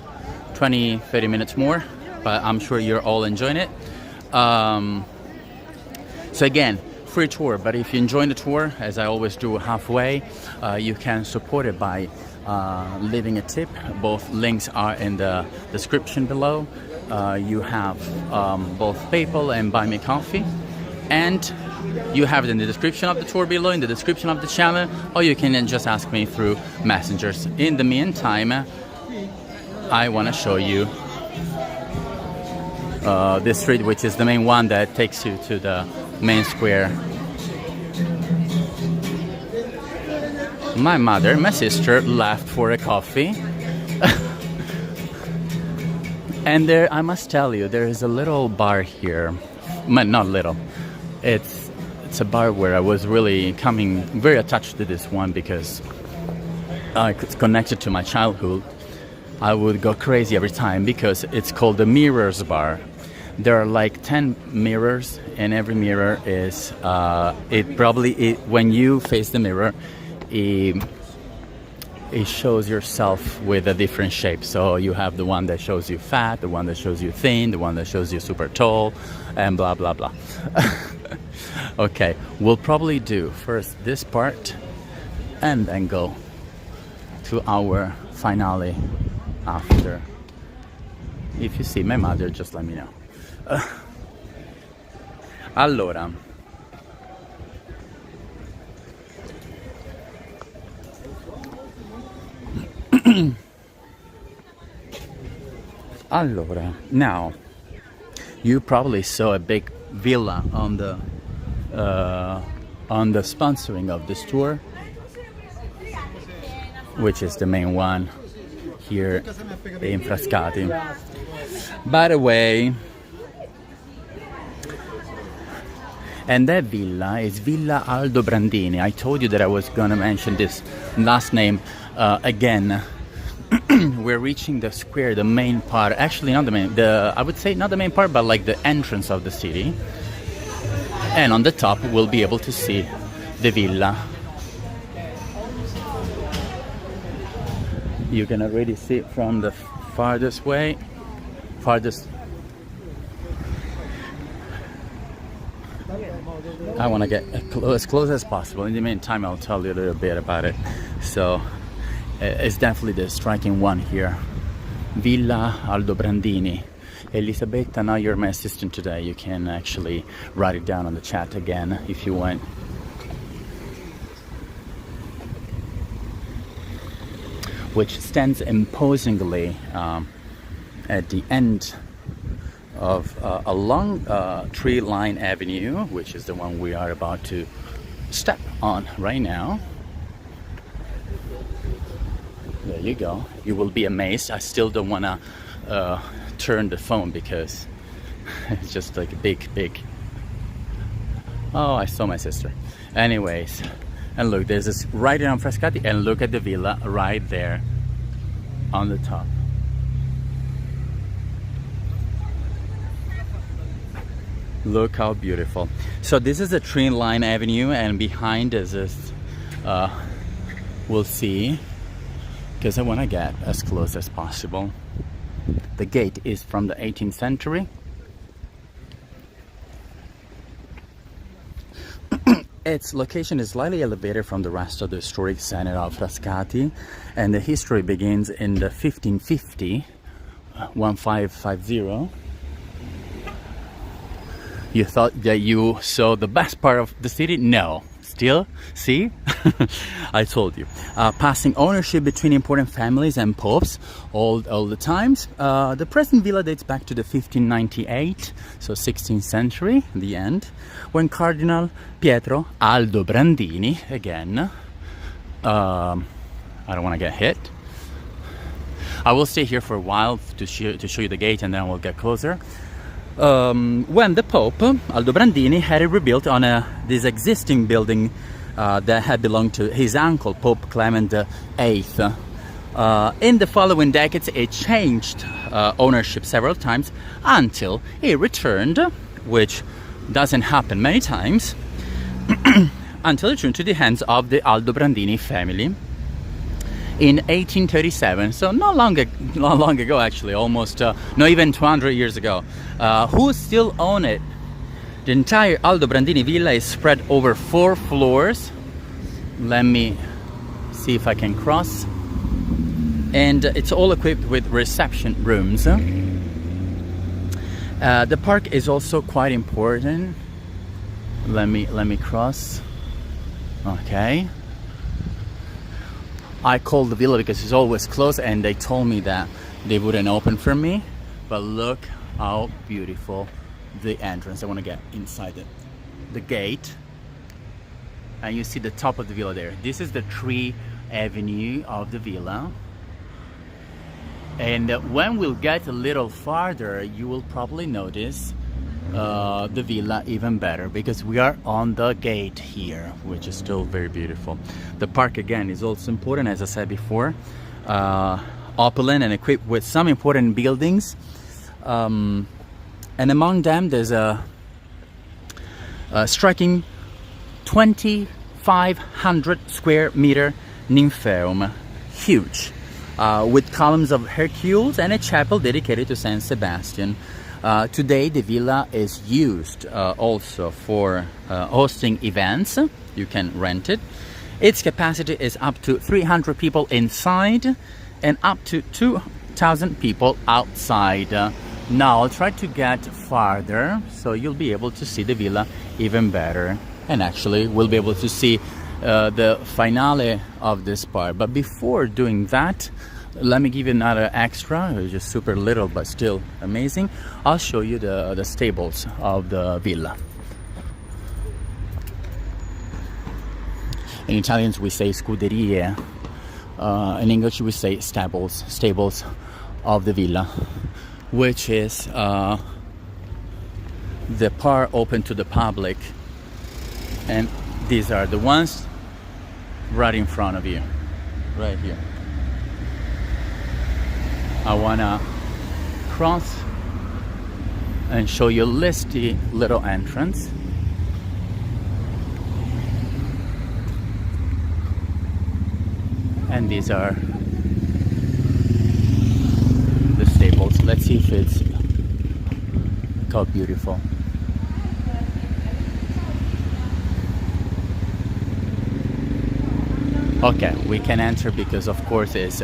20-30 minutes more, but I'm sure you're all enjoying it. So again, free tour, but if you enjoy the tour, as I always do halfway, you can support it by leaving a tip. Both links are in the description below. You have both PayPal and Buy Me Coffee, and you have it in the description of the tour below, in the description of the channel, or you can then just ask me through messengers. In the meantime, I want to show you this street, which is the main one that takes you to the main square. My mother, my sister left for a coffee. And there, I must tell you, there is a little bar here. Not little. It's a bar where I was really coming very attached to this one because it's connected to my childhood. I would go crazy every time because it's called the Mirrors Bar. There are like 10 mirrors, and every mirror is when you face the mirror, it shows yourself with a different shape. So you have the one that shows you fat, the one that shows you thin, the one that shows you super tall, and blah blah blah. Okay, we'll probably do first this part and then go to our finale after. If you see my mother, just let me know. Allora, now you probably saw a big villa on the sponsoring of this tour, which is the main one here in Frascati. By the way, and that villa is Villa Aldobrandini. I told you that I was gonna mention this last name again. We're reaching the square, the main part. Actually, not the main. I would say not the main part, but like the entrance of the city. And on the top, we'll be able to see the villa. You can already see it from the farthest way. I want to get as close as possible. In the meantime, I'll tell you a little bit about it. So it's definitely the striking one here. Villa Aldobrandini. Elisabetta, now you're my assistant today. You can actually write it down on the chat again if you want. Which stands imposingly at the end of a long tree-lined avenue, which is the one we are about to step on right now. There you go. You will be amazed. I still don't want to turn the phone because it's just like a big. Oh, I saw my sister. Anyways, and look, there's this right here on Frascati, and look at the villa right there on the top. Look how beautiful. So this is a tree-lined avenue, and behind is this, we'll see, because I want to get as close as possible. The gate is from the 18th century. Its location is slightly elevated from the rest of the historic center of Frascati, and the history begins in the 1550. You thought that you saw the best part of the city? No, still, see? I told you. Passing ownership between important families and popes all the times. The present villa dates back to the 1598, so 16th century, the end, when Cardinal Pietro Aldobrandini, again, I don't want to get hit. I will stay here for a while to show you the gate, and then we'll get closer. When the Pope, Aldobrandini, had it rebuilt on this existing building that had belonged to his uncle, Pope Clement VIII. In the following decades, it changed ownership several times until it returned, which doesn't happen many times, until it returned to the hands of the Aldobrandini family in 1837, so not long ago actually, almost not even 200 years ago. Who still own it? The entire Aldobrandini villa is spread over 4 floors. Let me see if I can cross. And it's all equipped with reception rooms. The park is also quite important. Let me cross. Okay. I called the villa because it's always closed, and they told me that they wouldn't open for me. But look how beautiful the entrance. I want to get inside the gate, and you see the top of the villa there. This is the tree avenue of the villa, and when we'll get a little farther, you will probably notice the villa even better, because we are on the gate here, which is still very beautiful. The park again is also important, as I said before, opulent and equipped with some important buildings, and among them there's a striking 2,500 square meter nymphaeum, huge, with columns of Hercules and a chapel dedicated to Saint Sebastian. Today the villa is used also for hosting events. You can rent it. Its capacity is up to 300 people inside and up to 2,000 people outside. Now I'll try to get farther so you'll be able to see the villa even better, and actually we'll be able to see the finale of this part. But before doing that, let me give you another extra. It's just super little but still amazing. I'll show you the stables of the villa. In Italian we say scuderie. In English we say stables of the villa, which is the part open to the public, and these are the ones right in front of you, right here. I wanna cross and show you a listy little entrance. And these are the stables. Let's see if it's how beautiful. Okay, we can enter because of course it's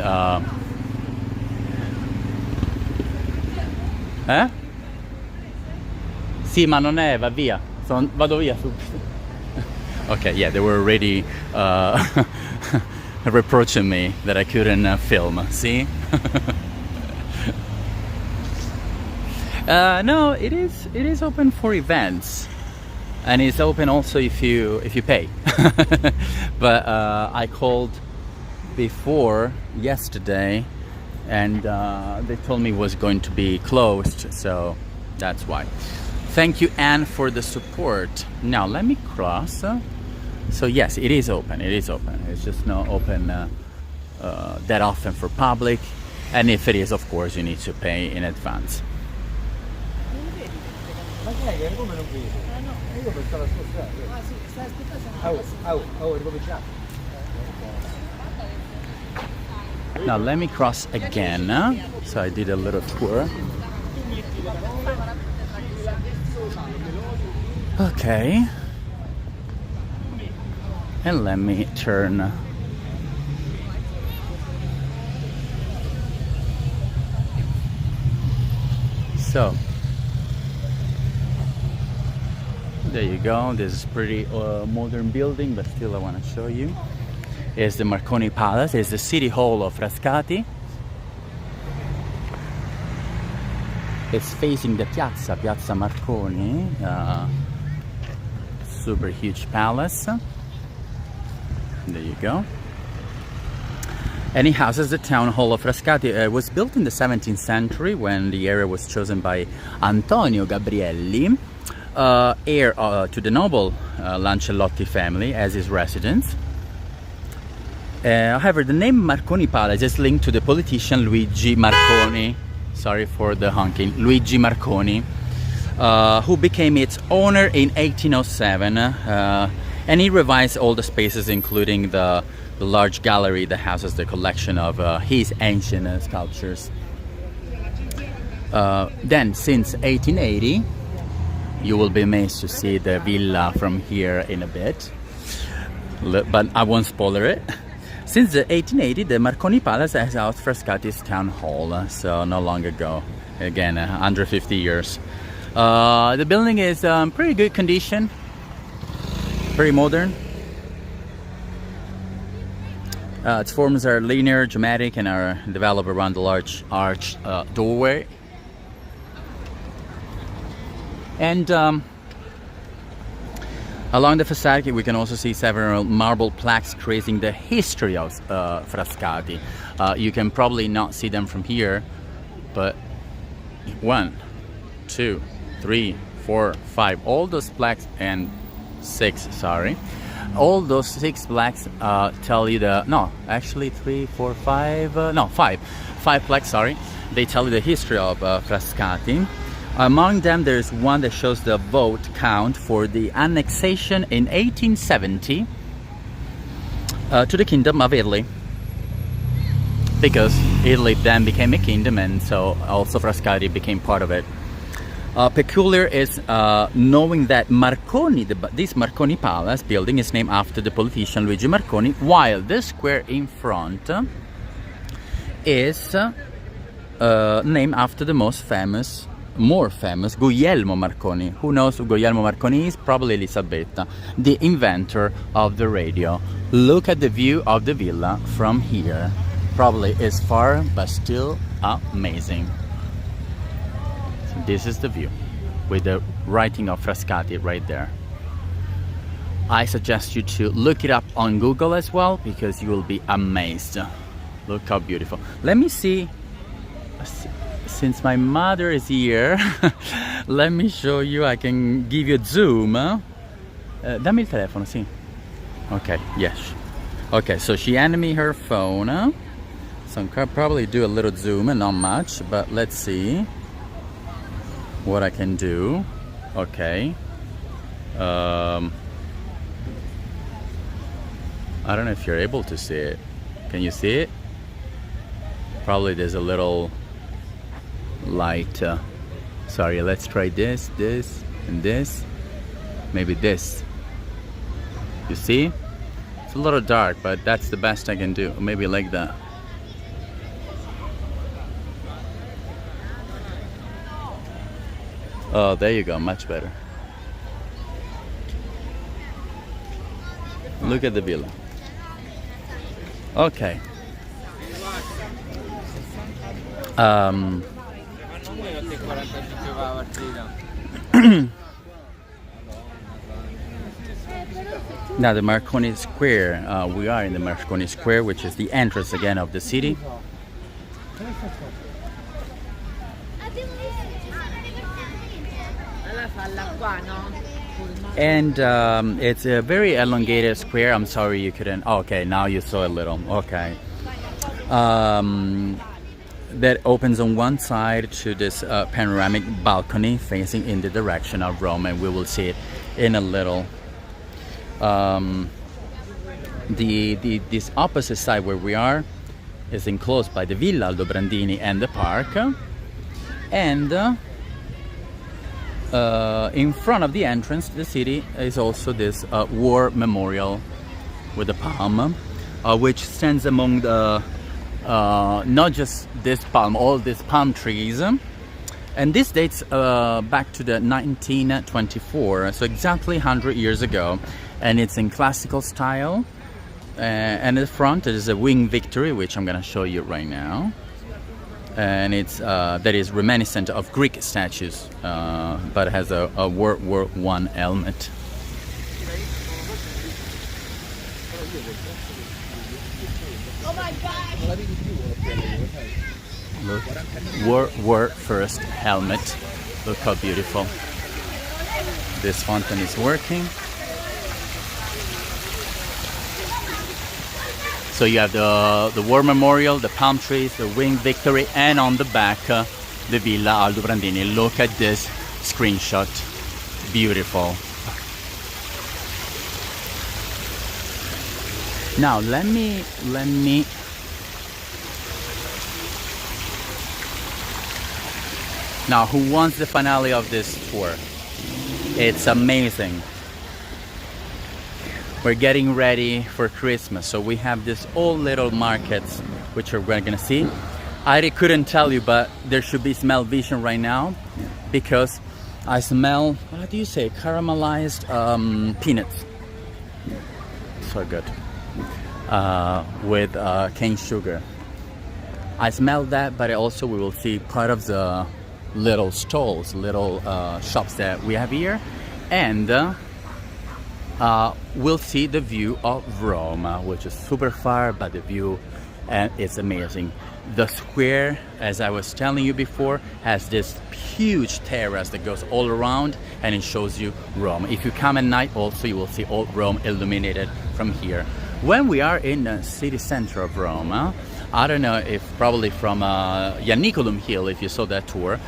Sì, ma non è, va via. Vado via subito. Okay, yeah, they were already reproaching me that I couldn't film. See? No, it is open for events, and it's open also if you pay. But I called before yesterday, and they told me it was going to be closed, so that's why. Thank you, Anne, for the support. Now let me cross. So yes, it is open. It is open. It's just not open that often for public, and if it is, of course, you need to pay in advance. Now let me cross again. So I did a little tour. Okay. And let me turn. So There you go. This is pretty modern building, but still I want to show you. Is the Marconi Palace. It's the city hall of Frascati. It's facing the Piazza Marconi. Super huge palace. There you go. And it houses the town hall of Frascati. It was built in the 17th century when the area was chosen by Antonio Gabrielli, heir to the noble Lancellotti family, as his residence. However, the name Marconi Palace is linked to the politician Luigi Marconi. Sorry for the honking. Luigi Marconi, who became its owner in 1807, and he revised all the spaces, including the large gallery that houses the collection of his ancient sculptures. Then, since 1880, you will be amazed to see the villa from here in a bit, but I won't spoiler it. Since the 1880, the Marconi Palace has housed Frascati's town hall, so no long ago. Again, 150 years. The building is pretty good condition, very modern. Its forms are linear, geometric, and are developed around the large arched doorway. And along the facade, we can also see several marble plaques tracing the history of Frascati. You can probably not see them from here, but 1, 2, 3, 4, 5, all those plaques, and 6, sorry. All those 6 plaques tell you the, no, actually 3, 4, 5, no, 5 plaques, sorry. They tell you the history of Frascati. Among them, there's one that shows the vote count for the annexation in 1870 to the Kingdom of Italy, because Italy then became a kingdom, and so also Frascati became part of it. Peculiar is knowing that Marconi, this Marconi Palace building is named after the politician Luigi Marconi, while the square in front is named after the more famous Guglielmo Marconi. Who knows who Guglielmo Marconi is? Probably Elisabetta, the inventor of the radio. Look at the view of the villa from here. Probably is far, but still amazing. So this is the view, with the writing of Frascati right there. I suggest you to look it up on Google as well, because you will be amazed. Look how beautiful. Let me see. Since my mother is here, let me show you. I can give you a zoom. Dammi il telefono, sì. Okay, yes. Okay, so she handed me her phone. So I can probably do a little zoom, and not much, but let's see what I can do. Okay. I don't know if you're able to see it. Can you see it? Probably there's a little light. Sorry, let's try this, and this. Maybe this. You see? It's a little dark, but that's the best I can do. Maybe like that. Oh, there you go, much better. Look at the villa. Okay. Now the Marconi Square, we are in the Marconi Square, which is the entrance again of the city. And it's a very elongated square. I'm sorry you couldn't. Oh, okay, now you saw a little. Okay. That opens on one side to this panoramic balcony facing in the direction of Rome, and we will see it in a little. This opposite side where we are is enclosed by the Villa Aldobrandini and the park, and in front of the entrance to the city is also this war memorial with a palm, which stands among the not just this palm, all these palm trees And this dates back to the 1924, so exactly 100 years ago. And it's in classical style. And at the front there is a wing Victory, which I'm going to show you right now. And it's that is reminiscent of Greek statues, but it has a World War I helmet. Oh my God! Look, World War First helmet. Look how beautiful. This fountain is working. So you have the War Memorial, the palm trees, the wing Victory, and on the back the Villa Aldobrandini. Look at this screenshot. Beautiful. Now let me. Now, who wants the finale of this tour? It's amazing. We're getting ready for Christmas, so we have these all little markets which we're gonna see. I couldn't tell you, but there should be smell vision right now because I smell, what do you say, caramelized peanuts. So good. With cane sugar. I smell that, but also we will see part of the little stalls, little shops that we have here, and we'll see the view of Rome, which is super far, but the view and it's amazing. The square, as I was telling you before, has this huge terrace that goes all around and it shows you Rome. If you come at night also, you will see all Rome illuminated from here. When we are in the city center of Rome, I don't know if probably from Ianiculum Hill, if you saw that tour,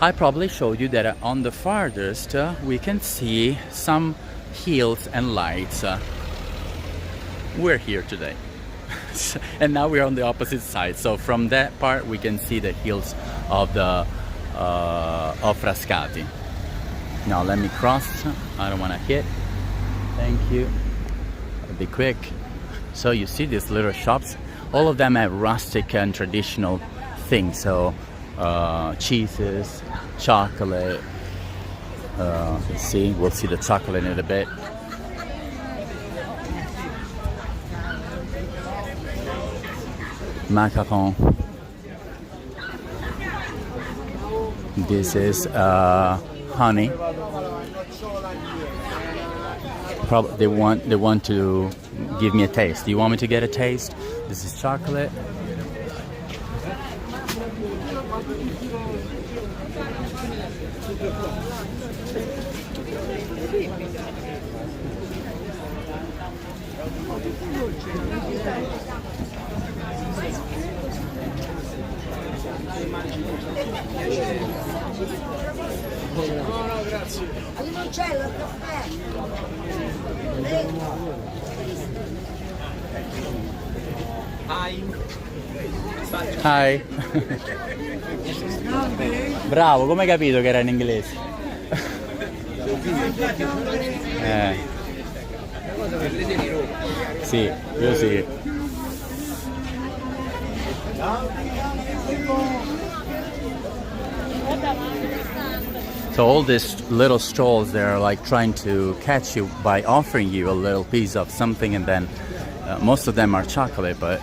I probably showed you that on the farthest we can see some hills and lights. We're here today. And now we're on the opposite side. So from that part we can see the hills of the of Frascati. Now let me cross. I don't want to hit. Thank you. I'll be quick. So you see these little shops. All of them have rustic and traditional things. So cheeses, chocolate. Let's see. We'll see the chocolate in a bit. Macaron. This is honey. Probably they want to give me a taste. Do you want me to get a taste? This is chocolate. Hi. Bravo, come hai capito che era in inglese? Sì, io sì. So all these little stalls, they're like trying to catch you by offering you a little piece of something, and then most of them are chocolate, but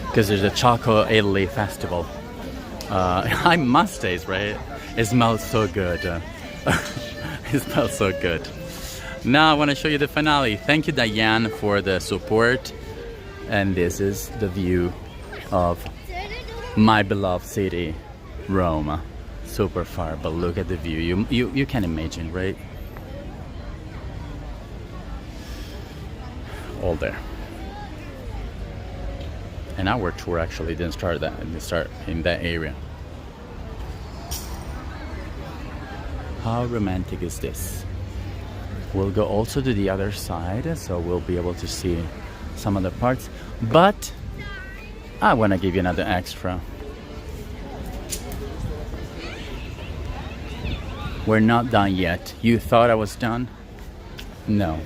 because there's a Choco Italy festival. I must taste, right? It smells so good. It smells so good. Now I want to show you the finale. Thank you, Diane, for the support. And this is the view of my beloved city, Rome. Super far, but look at the view. You can imagine, right? All there. And our tour actually didn't start in that area. How romantic is this? We'll go also to the other side, so we'll be able to see some other parts. But I want to give you another extra. We're not done yet. You thought I was done? No.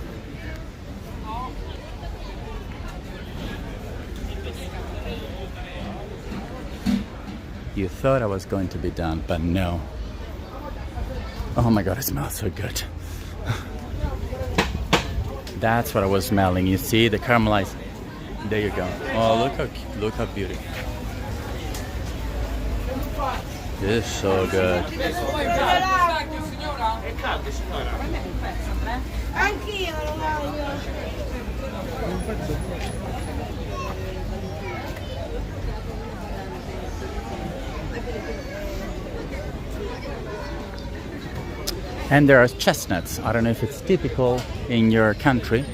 You thought I was going to be done, but no. Oh my god, it smells so good. That's what I was smelling. You see the caramelized. There you go. Oh, look how beautiful. This is so good. And there are chestnuts. I don't know if it's typical in your country,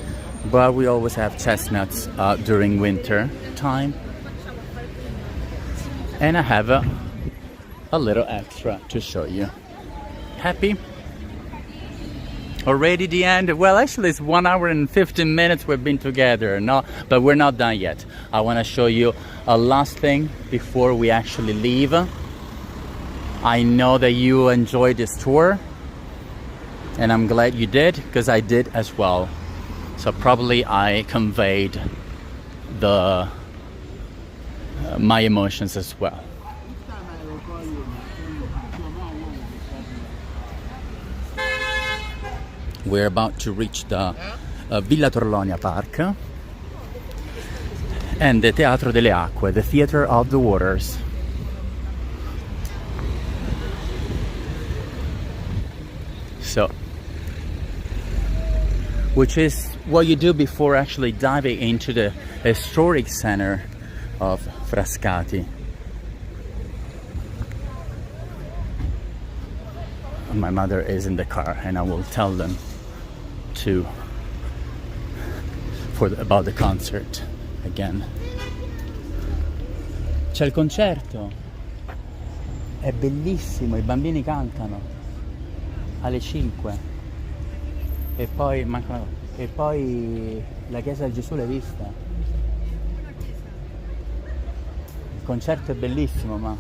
but we always have chestnuts during winter time. And I have a little extra to show you. Happy? Already the end? Well, actually it's 1 hour and 15 minutes we've been together. No, but we're not done yet. I want to show you a last thing before we actually leave. I know that you enjoyed this tour, and I'm glad you did, because I did as well. So probably I conveyed my emotions as well. We're about to reach the Villa Torlonia Park and the Teatro delle Acque, the Theatre of the Waters. So, which is what you do before actually diving into the historic center of Frascati. My mother is in the car, and I will tell them about the concert again. C'è il concerto, è bellissimo, i bambini cantano alle 5 e poi la chiesa di Gesù l'hai vista? Il concerto è bellissimo, ma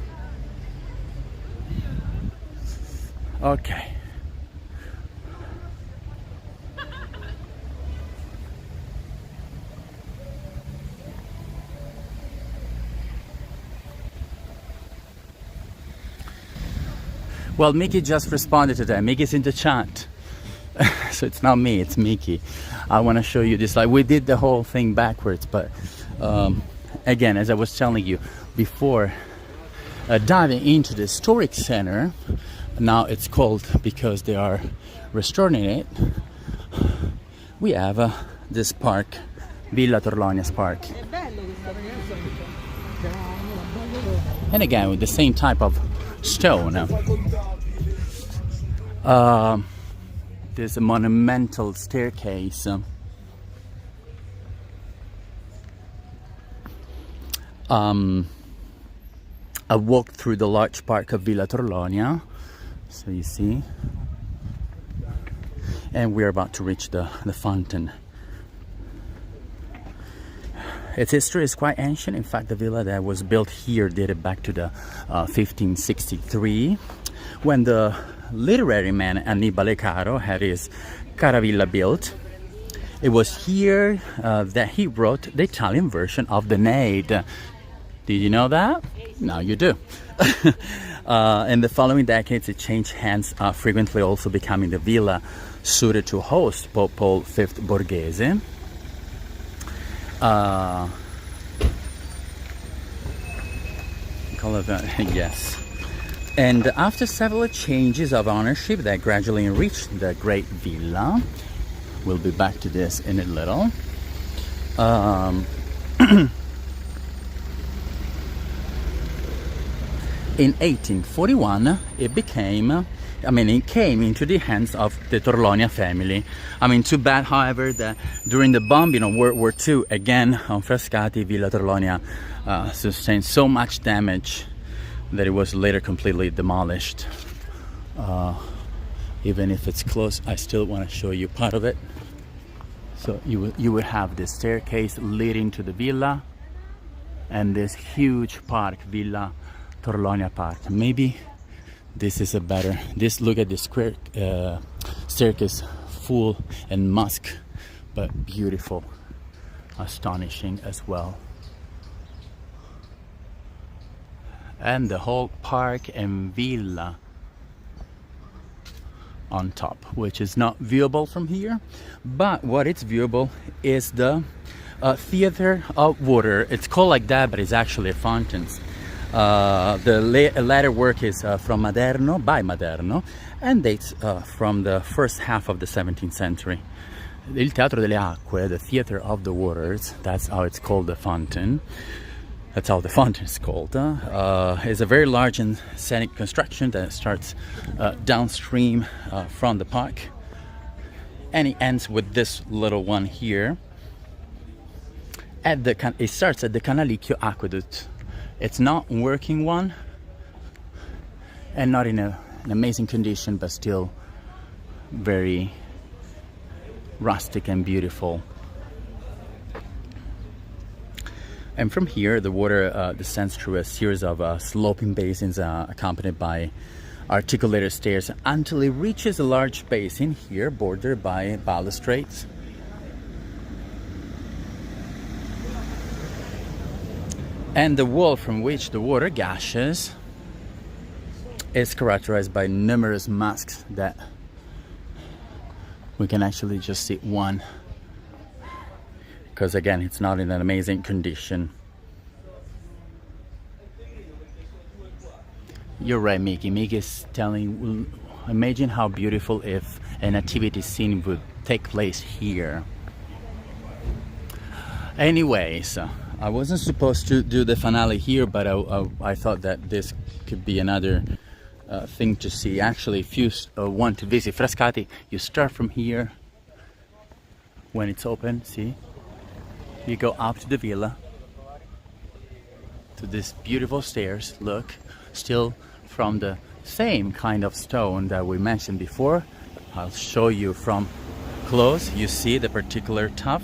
ok. Well, Mickey just responded to that. Mickey's in the chat. So it's not me, it's Mickey. I want to show you this. Like, we did the whole thing backwards, but again, as I was telling you before, diving into the historic center, now it's called, because they are restoring it, we have this park, Villa Torlonia's park. And again, with the same type of stone. There's a monumental staircase. I walked through the large park of Villa Torlonia, so you see, and we're about to reach the fountain. Its history is quite ancient. In fact, the villa that was built here dated back to the 1563, when the literary man Annibale Caro had his Caravilla built. It was here that he wrote the Italian version of the Aeneid. Did you know that? Now you do. In the following decades, it changed hands, frequently also becoming the villa suited to host Pope Paul V Borghese. Yes. And after several changes of ownership that gradually enriched the great villa, we'll be back to this in a little. In 1841, it came into the hands of the Torlonia family. I mean, too bad, however, that during the bombing of World War II, again on Frascati, Villa Torlonia sustained so much damage that it was later completely demolished. Even if it's close, I still want to show you part of it. So you will have this staircase leading to the villa, and this huge park, Villa Torlonia Park. Maybe this is a better. Look at this square staircase, full and musk, but beautiful, astonishing as well. and the whole park and villa on top, which is not viewable from here, but what is viewable is the theater of water. It's called like that, but it's actually a fountain. The latter work is from Maderno, by Maderno, and dates from the first half of the 17th century. Il Teatro delle Acque, the theater of the waters, that's how it's called, the fountain. That's how the fountain is called. It's a very large and scenic construction that starts downstream from the park, and it ends with this little one here. It starts at the Canalicchio Aqueduct. It's not a working one, and not in an amazing condition, but still very rustic and beautiful. And from here, the water descends through a series of sloping basins accompanied by articulated stairs until it reaches a large basin here bordered by balustrades. And the wall from which the water gushes is characterized by numerous masks that we can actually just see one, because again, it's not in an amazing condition. You're right, Mickey. Mickey is telling, imagine how beautiful if a nativity scene would take place here. Anyways, I wasn't supposed to do the finale here, but I thought that this could be another thing to see. Actually, if you want to visit Frascati, you start from here when it's open, see? You go up to the villa, to this beautiful stairs, look, still from the same kind of stone that we mentioned before. I'll show you from close. You see the particular tuff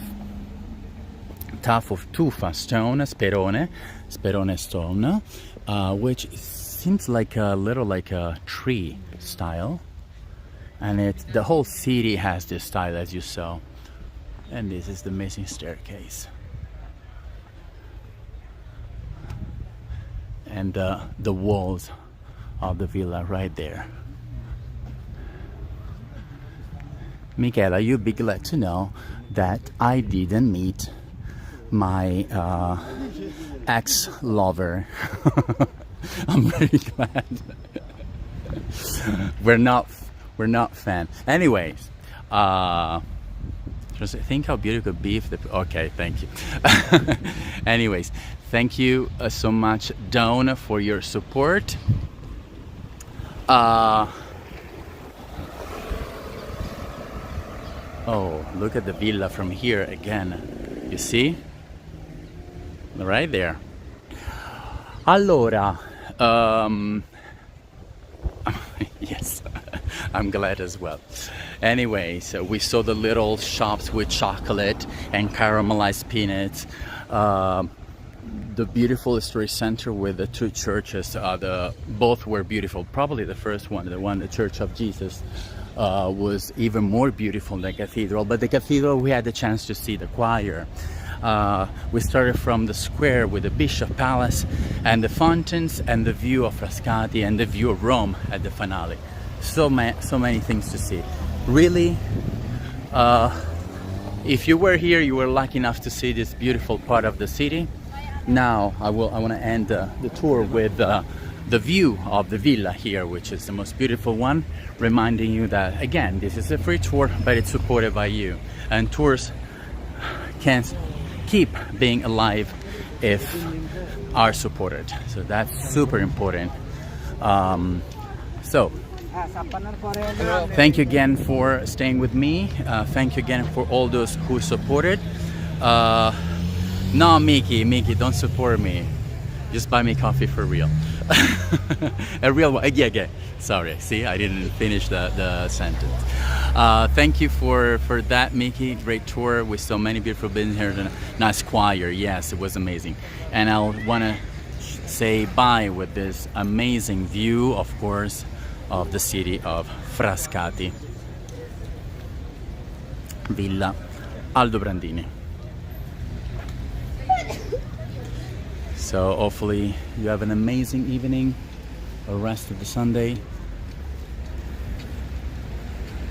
of tufa stone, sperone stone, which seems like a little like a tree style, and the whole city has this style, as you saw. And this is the missing staircase, and the walls of the villa right there. Michela, you'd be glad to know that I didn't meet my ex-lover. I'm very glad. We're not fan. Anyways, just think how beautiful could be if okay, thank you. Anyways, thank you so much, Dawn, for your support. Oh, look at the villa from here again. You see? Right there. Allora, yes, I'm glad as well. Anyway, so we saw the little shops with chocolate and caramelized peanuts. The beautiful historic center with the two churches. Both were beautiful. Probably the first one, the Church of Jesus, was even more beautiful than the cathedral. But the cathedral, we had the chance to see the choir. We started from the square with the Bishop Palace and the fountains and the view of Frascati and the view of Rome at the finale. So many things to see. Really, if you were here, you were lucky enough to see this beautiful part of the city. Now I want to end the tour with the view of the villa here, which is the most beautiful one, reminding you that again, this is a free tour, but it's supported by you, and tours can keep being alive if are supported. So that's super important. So thank you again for staying with me. Thank you again for all those who supported. No, Mickey, don't support me. Just buy me coffee for real. A real one. Yeah. Sorry. See, I didn't finish the sentence. Thank you for that, Mickey. Great tour with so many beautiful buildings here. And a nice choir. Yes, it was amazing. And I want to say bye with this amazing view, of course, of the city of Frascati. Villa Aldobrandini. So hopefully you have an amazing evening, or rest of the Sunday.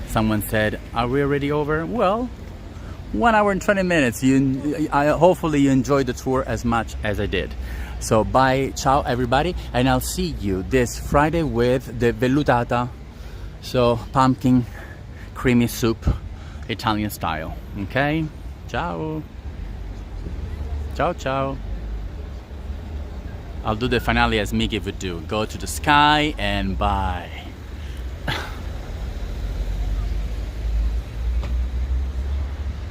Someone said, are we already over? Well, 1 hour and 20 minutes. Hopefully you enjoyed the tour as much as I did. So bye, ciao everybody, and I'll see you this Friday with the vellutata, so pumpkin creamy soup, Italian style. Okay, ciao, ciao, ciao. I'll do the finale as Mickey would do. Go to the sky and bye.